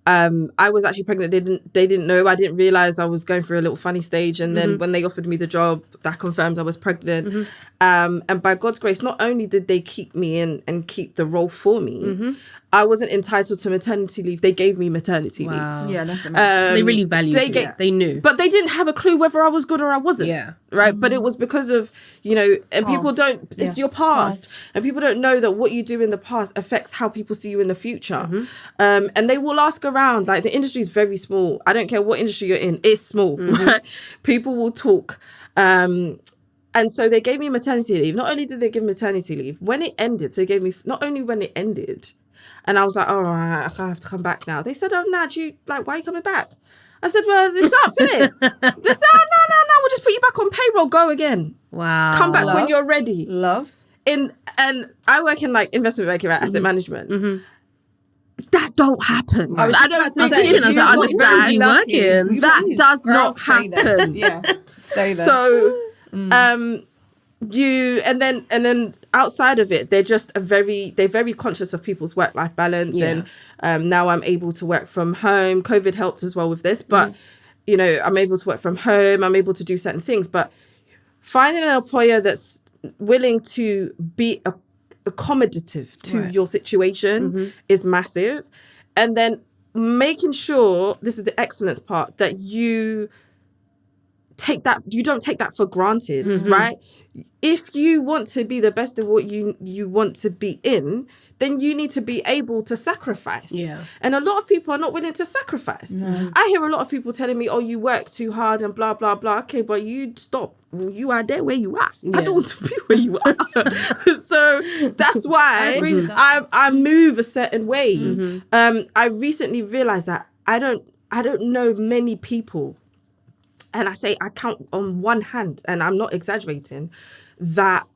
I was actually pregnant. They didn't know. I didn't realize I was going through a little funny stage. And then when they offered me the job, that confirmed I was pregnant. And by God's grace, not only did they keep me in and keep the role for me, I wasn't entitled to maternity leave. They gave me maternity leave. Yeah, that's amazing. So they really valued it. They knew. But they didn't have a clue whether I was good or I wasn't. Right? But it was because of, you know, and people don't, it's your past. And people don't know that what you do in the past affects how people see you in the future. And they will ask around, like, the industry is very small. I don't care what industry you're in, it's small. Right? People will talk. And so they gave me maternity leave. Not only did they give maternity leave, when it ended, so they gave me, not only when it ended, and I was like, oh, I have to come back now. They said, oh, nah, why are you coming back? I said, well, it's up, isn't it? They said, oh, no, we'll just put you back on payroll. Go again. Wow. Come back when you're ready. Love. and I work in like investment banking, right? Asset management. That don't happen. I was I just don't about to think say, you you understand. what you work in. That does Girl, not stay there. happen. Yeah, stay there. So, you and then outside of it, they're very conscious of people's work-life balance. Yeah. And now I'm able to work from home. COVID helped as well with this, but you know, I'm able to work from home. I'm able to do certain things, but finding an employer that's willing to be accommodative to your situation is massive. And then making sure, this is the excellence part, that you don't take that for granted, right? If you want to be the best of what you want to be in, then you need to be able to sacrifice. Yeah. And a lot of people are not willing to sacrifice. I hear a lot of people telling me, oh, you work too hard and blah, blah, blah. Okay, but you stop. You are there where you are. I don't want to be where you are. So that's why I move a certain way. I recently realized that I don't know many people, and I count on one hand, and I'm not exaggerating, that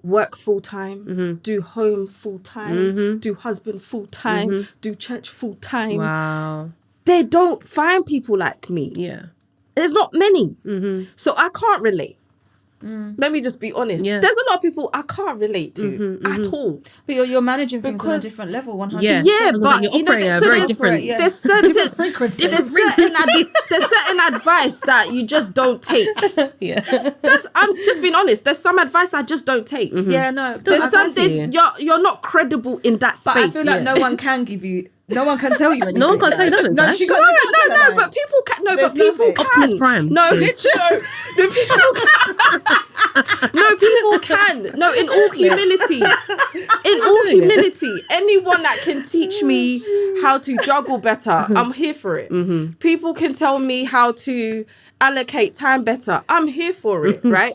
work full time, do home full time, do husband full time, do church full time. Wow. They don't find people like me. Yeah. There's not many. So I can't relate. Let me just be honest. Yeah. There's a lot of people I can't relate to at all. But you're managing things on a different level, 100%. Yeah. Yeah, Because but you're you know, operating at a so very there's- different. Yeah. There's certain frequency. there's certain advice that you just don't take. Yeah. I'm just being honest. There's some advice I just don't take. Yeah, no. There's some see. things you're not credible in that space. But I feel like no one can give you. No one can tell you anything. No one can tell you nothing, No, Sash. she No, can't. no, but people can. No, There's but people nothing. can. Optimus Prime. No, Cheers. no, people can. No, people can. No, in all humility. In all humility, anyone that can teach me how to juggle better, I'm here for it. People can tell me how to allocate time better. I'm here for it, right?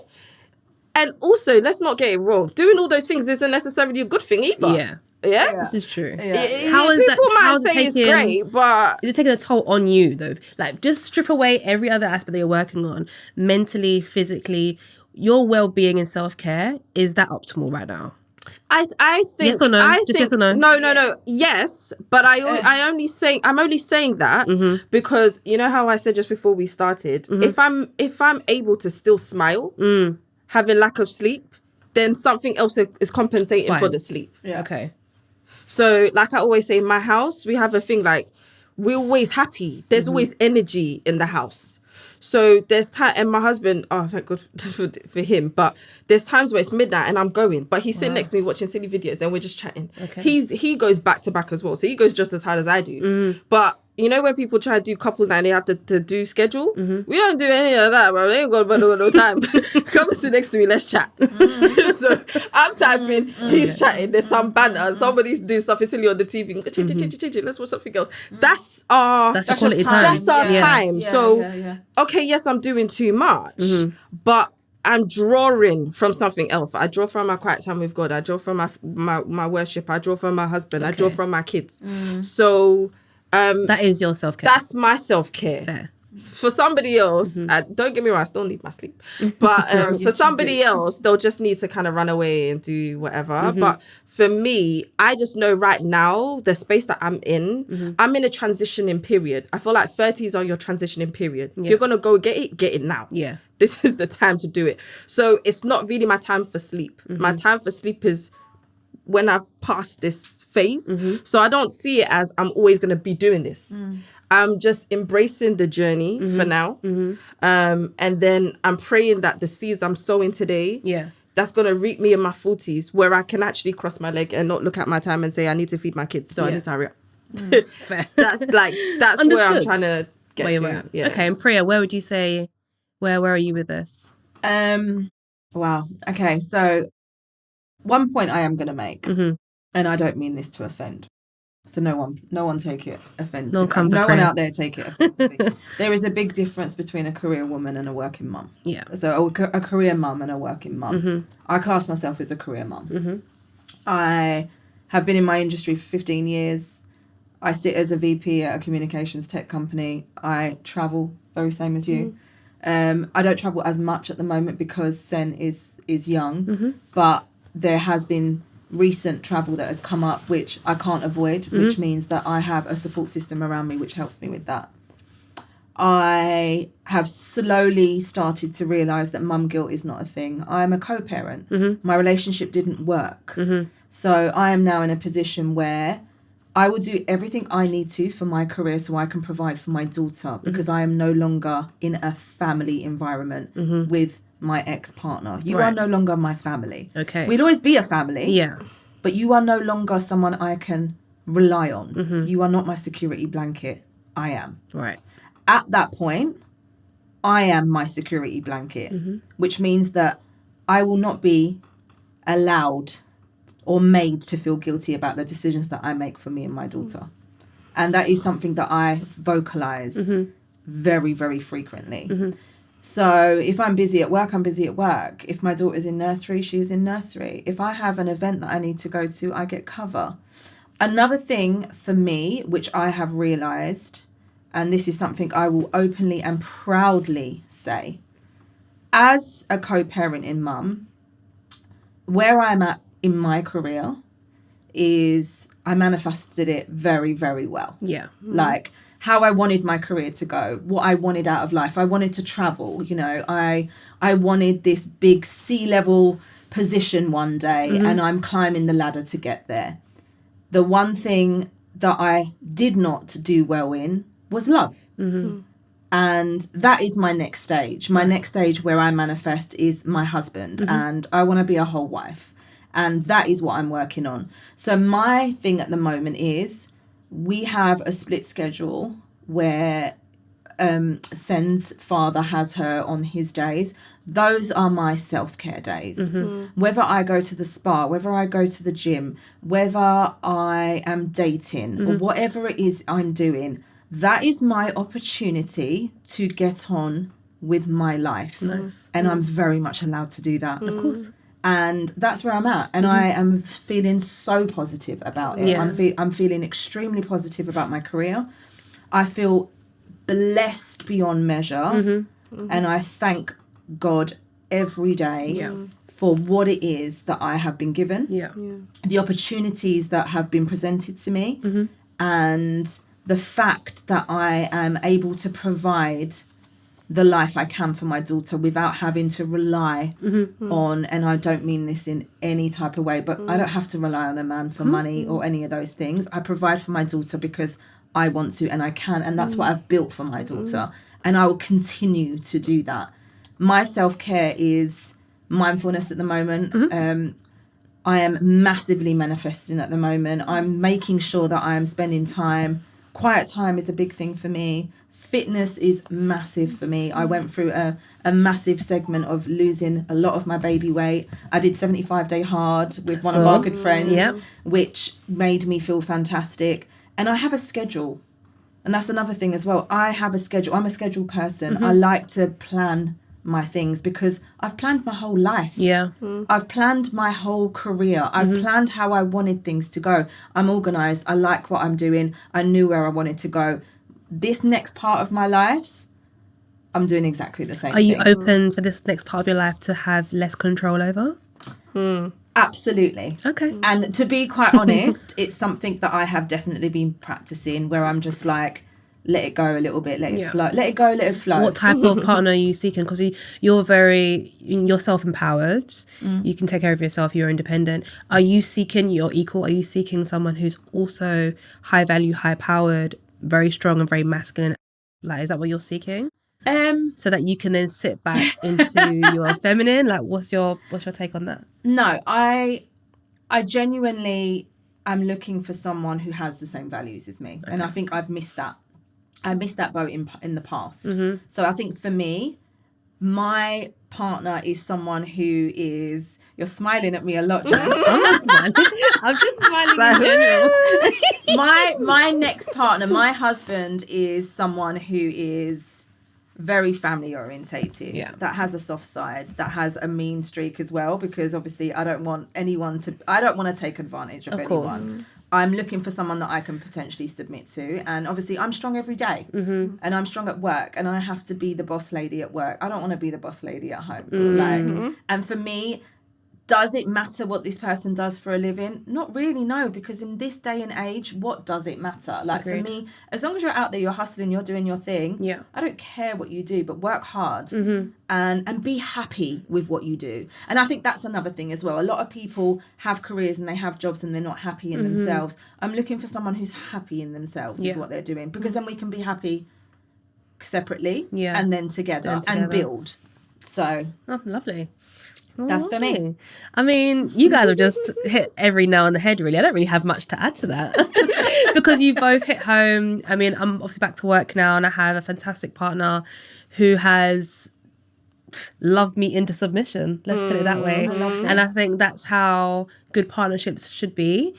And also, let's not get it wrong. Doing all those things isn't necessarily a good thing either. Yeah. Yeah? This is true. Yeah. How is that? People might How's it say it's taking- great, but Is it taking a toll on you though? Like, just strip away every other aspect that you're working on, mentally, physically. Your well-being and self-care, is that optimal right now? I think Yes or no? I Just think, yes or no? No. Yes, but I'm only saying that because you know how I said just before we started, if I'm able to still smile, having lack of sleep, then something else is compensating Fine. for the sleep. Yeah. Okay. So, like I always say, in my house, we have a thing like we're always happy. There's always energy in the house. So there's time, and my husband, oh, thank God for him, but there's times where it's midnight and I'm going, but he's sitting next to me watching silly videos and we're just chatting. Okay. He goes back to back as well. So he goes just as hard as I do. But you know when people try to do couples night and they have to do schedule? We don't do any of that, bro. They ain't got no time. Come and sit next to me, let's chat. So I'm typing, he's chatting, there's some banter, somebody's doing something silly on the TV. Let's watch something else. That's our That's your quality time. That's our Yeah. time. Yeah, So yeah. okay, yes, I'm doing too much, but I'm drawing from something else. I draw from my quiet time with God. I draw from my worship. I draw from my husband. I draw from my kids. So That is your self-care. that's my self-care. fair. For somebody else, don't get me wrong, I still need my sleep. But for somebody else, they'll just need to kind of run away and do whatever. But for me, I just know right now, the space that I'm in a transitioning period. I feel like 30s are your transitioning period. If you're going to go get it now. Yeah. This is the time to do it. So it's not really my time for sleep. My time for sleep is when I've passed this phase. So I don't see it as I'm always going to be doing this. I'm just embracing the journey for now. And then I'm praying that the seeds I'm sowing today, that's going to reap me in my 40s where I can actually cross my leg and not look at my time and say, I need to feed my kids. So I need to hurry up. Fair. That's where I'm Understood. trying to get Where you're to. at. Yeah. Okay, and Priya, where would you say, where are you with this? Wow. Okay. So one point I am going to make, and I don't mean this to offend. So no one take it offensively. No one come for No one Priya. out there take it offensively. There is a big difference between a career woman and a working mum. Yeah. So a career mum and a working mum. I class myself as a career mum. I have been in my industry for 15 years. I sit as a VP at a communications tech company. I travel, very same as you. I don't travel as much at the moment because Sen is young, but there has been recent travel that has come up which I can't avoid, which means that I have a support system around me which helps me with that. I have slowly started to realise that mum guilt is not a thing. I'm a co-parent. My relationship didn't work. So I am now in a position where I will do everything I need to for my career so I can provide for my daughter, because I am no longer in a family environment with my ex-partner. You are no longer my family. Okay. We'd always be a family. Yeah. But you are no longer someone I can rely on. You are not my security blanket. I am. Right. At that point, I am my security blanket, which means that I will not be allowed or made to feel guilty about the decisions that I make for me and my daughter. And that is something that I vocalize very, very frequently. So if I'm busy at work, I'm busy at work. If my daughter's in nursery, she's in nursery. If I have an event that I need to go to, I get cover. Another thing for me, which I have realized, and this is something I will openly and proudly say, as a co-parent in mum, where I'm at in my career is I manifested it very, very well. Yeah. Like how I wanted my career to go, what I wanted out of life. I wanted to travel, you know, I wanted this big C-level position one day, and I'm climbing the ladder to get there. The one thing that I did not do well in was love. And that is my next stage. My next stage where I manifest is my husband, and I want to be a whole wife. And that is what I'm working on. So my thing at the moment is we have a split schedule where Sen's father has her on his days. Those are my self-care days. Whether I go to the spa, whether I go to the gym, whether I am dating, or whatever it is I'm doing, that is my opportunity to get on with my life. Nice. And I'm very much allowed to do that. Of course. And that's where I'm at. And I am feeling so positive about it. Yeah. I'm feeling extremely positive about my career. I feel blessed beyond measure. And I thank God every day for what it is that I have been given. The opportunities that have been presented to me. And the fact that I am able to provide the life I can for my daughter without having to rely on, and I don't mean this in any type of way, but I don't have to rely on a man for money or any of those things. I provide for my daughter because I want to and I can, and that's what I've built for my daughter, and I will continue to do that. My self-care is mindfulness at the moment. I am massively manifesting at the moment. I'm making sure that I am spending time. Quiet time is a big thing for me. Fitness is massive for me. I went through a massive segment of losing a lot of my baby weight. I did 75-day hard with one of our good friends, which made me feel fantastic. And I have a schedule. And that's another thing as well. I have a schedule. I'm a scheduled person. I like to plan my things because I've planned my whole life. I've planned my whole career. I've planned how I wanted things to go. I'm organised. I like what I'm doing. I knew where I wanted to go. This next part of my life, I'm doing exactly the same thing. Are you open for this next part of your life to have less control over? Absolutely. Okay. And to be quite honest, it's something that I have definitely been practicing where I'm just like, let it go a little bit, let it flow. Let it go, let it flow. What type of partner are you seeking? Because you're self-empowered. You can take care of yourself. You're independent. Are you seeking your equal? Are you seeking someone who's also high value, high powered, very strong and very masculine? Like, is that what you're seeking? So that you can then sit back into your feminine. Like, what's your take on that? No, I genuinely am looking for someone who has the same values as me, and I think I've missed that. I missed that boat in the past. So I think for me, my partner is someone who is. You're smiling at me a lot, Jess. I'm not smiling. I'm just smiling in general. My next partner, my husband, is someone who is very family orientated. That has a soft side. That has a mean streak as well. Because obviously, I don't want to take advantage of anyone. Course. I'm looking for someone that I can potentially submit to. And obviously, I'm strong every day. And I'm strong at work. And I have to be the boss lady at work. I don't want to be the boss lady at home. And for me, Does it matter what this person does for a living? Not really, no, because in this day and age, what does it matter? Like Agreed. for me, as long as you're out there, you're hustling, you're doing your thing. Yeah. I don't care what you do, but work hard and be happy with what you do. And I think that's another thing as well. A lot of people have careers and they have jobs and they're not happy in themselves. I'm looking for someone who's happy in themselves with what they're doing, because then we can be happy separately and then together and build. So lovely. That's for me. I mean, you guys have just hit every nail on the head, really. I don't really have much to add to that because you both hit home. I mean, I'm obviously back to work now and I have a fantastic partner who has loved me into submission. Let's put it that way. And I think that's how good partnerships should be.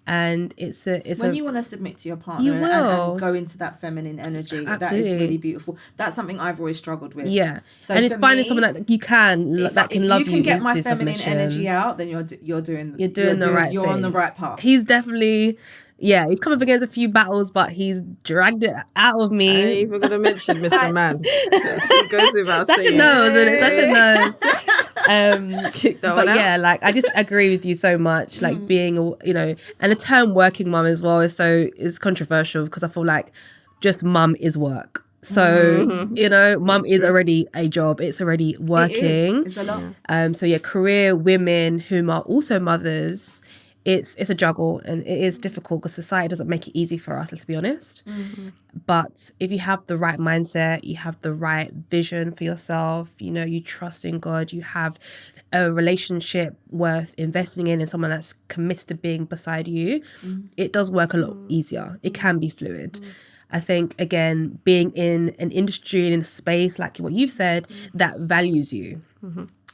And it's when you want to submit to your partner You will. and go into that feminine energy, that Absolutely. is really beautiful. That's something I've always struggled with. Yeah. So and it's for finding me, someone that you can that can love if you can get my into feminine submission. energy out, then you're doing the right you're thing. on the right path. He's definitely, he's come up against a few battles, but he's dragged it out of me. I ain't even gonna mention Mr. Man. It goes without Sasha saying. knows, and Sasha knows. Kick that one But out. yeah, like I just agree with you so much. Like being, and the term working mum as well is controversial because I feel like just mum is work. So mum is already a job. It's already working. It's a lot. So yeah, career women whom are also mothers. It's a juggle and it is difficult because society doesn't make it easy for us, let's be honest. But if you have the right mindset, you have the right vision for yourself, you trust in God, you have a relationship worth investing in and someone that's committed to being beside you, it does work a lot easier. It can be fluid. I think, again, being in an industry and in a space like what you've said, that values you.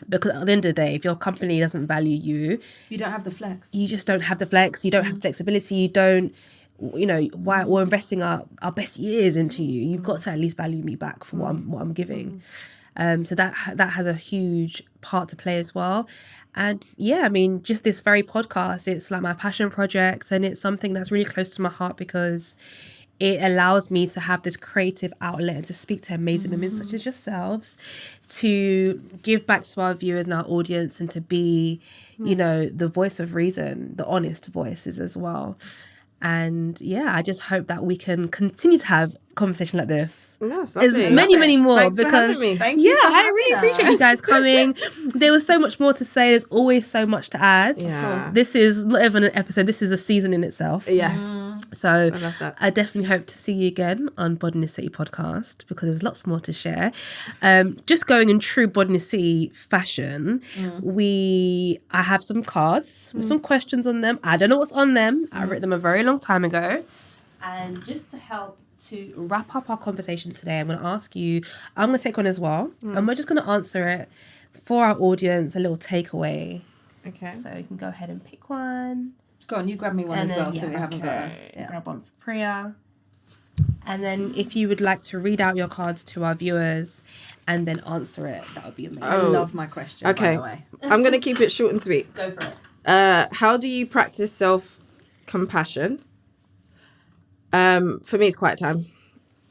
Because at the end of the day, if your company doesn't value you, You don't have the flex. you just don't have the flex, you don't have the flexibility, you don't, why we're investing our best years into you. You've got to at least value me back for what I'm giving. So that has a huge part to play as well. And yeah, I mean, just this very podcast, it's like my passion project and it's something that's really close to my heart because it allows me to have this creative outlet and to speak to amazing women such as yourselves, to give back to our viewers and our audience and to be, the voice of reason, the honest voices as well. And yeah, I just hope that we can continue to have conversation like this. Yes, There's many more. Thanks for because having me. Thank you for I having really us. appreciate you guys coming. There was so much more to say. There's always so much to add. Yeah. This is not even an episode. This is a season in itself. Yes. So I love that. I definitely hope to see you again on Bodiness City podcast because there's lots more to share. Just going in true Bodiness City fashion, I have some cards with some questions on them. I don't know what's on them. I wrote them a very long time ago. And just to help to wrap up our conversation today, I'm going to ask you, I'm going to take one as well. And we're just going to answer it for our audience, a little takeaway. Okay. So you can go ahead and pick one. Go on, you grab me one And as then, well, so we haven't got it. Grab one for Priya. And then if you would like to read out your cards to our viewers and then answer it, that would be amazing. I love my question, Okay. by the way. I'm going to keep it short and sweet. Go for it. How do you practice self-compassion? For me, it's quiet time.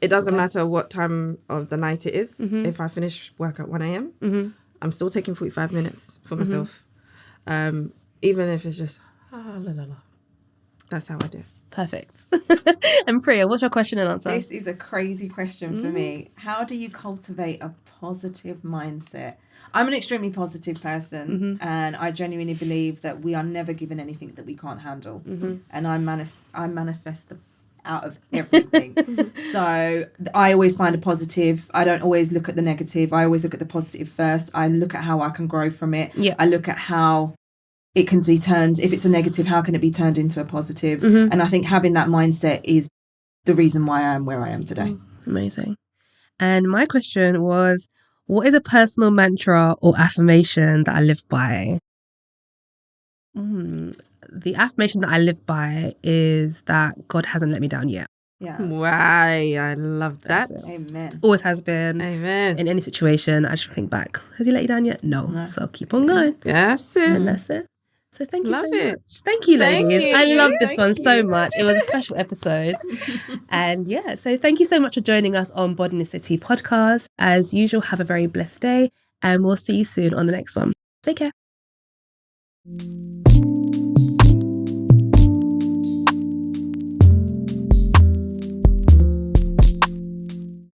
It doesn't matter what time of the night it is. If I finish work at 1 a.m., I'm still taking 45 minutes for myself. Even if it's just, la, la, la. That's how I do it. Perfect. And Priya, what's your question and answer? This is a crazy question for me. How do you cultivate a positive mindset? I'm an extremely positive person and I genuinely believe that we are never given anything that we can't handle. And I manifest the out of everything. So I always find a positive. I don't always look at the negative. I always look at the positive first. I look at how I can grow from it. Yeah. I look at how it can be turned, if it's a negative, how can it be turned into a positive? And I think having that mindset is the reason why I am where I am today. Amazing. And my question was, what is a personal mantra or affirmation that I live by? The affirmation that I live by is that God hasn't let me down yet. Yeah. Why? I love that. That's it. Amen. Always has been. Amen. In any situation, I just think back, has he let you down yet? No. So keep on going. That's And it. that's it. So thank you Love so it. much. Thank you, Thank ladies. you. I love this Thank one so you. much. It was a special episode. And yeah, so thank you so much for joining us on Bodiness City podcast. As usual, have a very blessed day and we'll see you soon on the next one. Take care. you.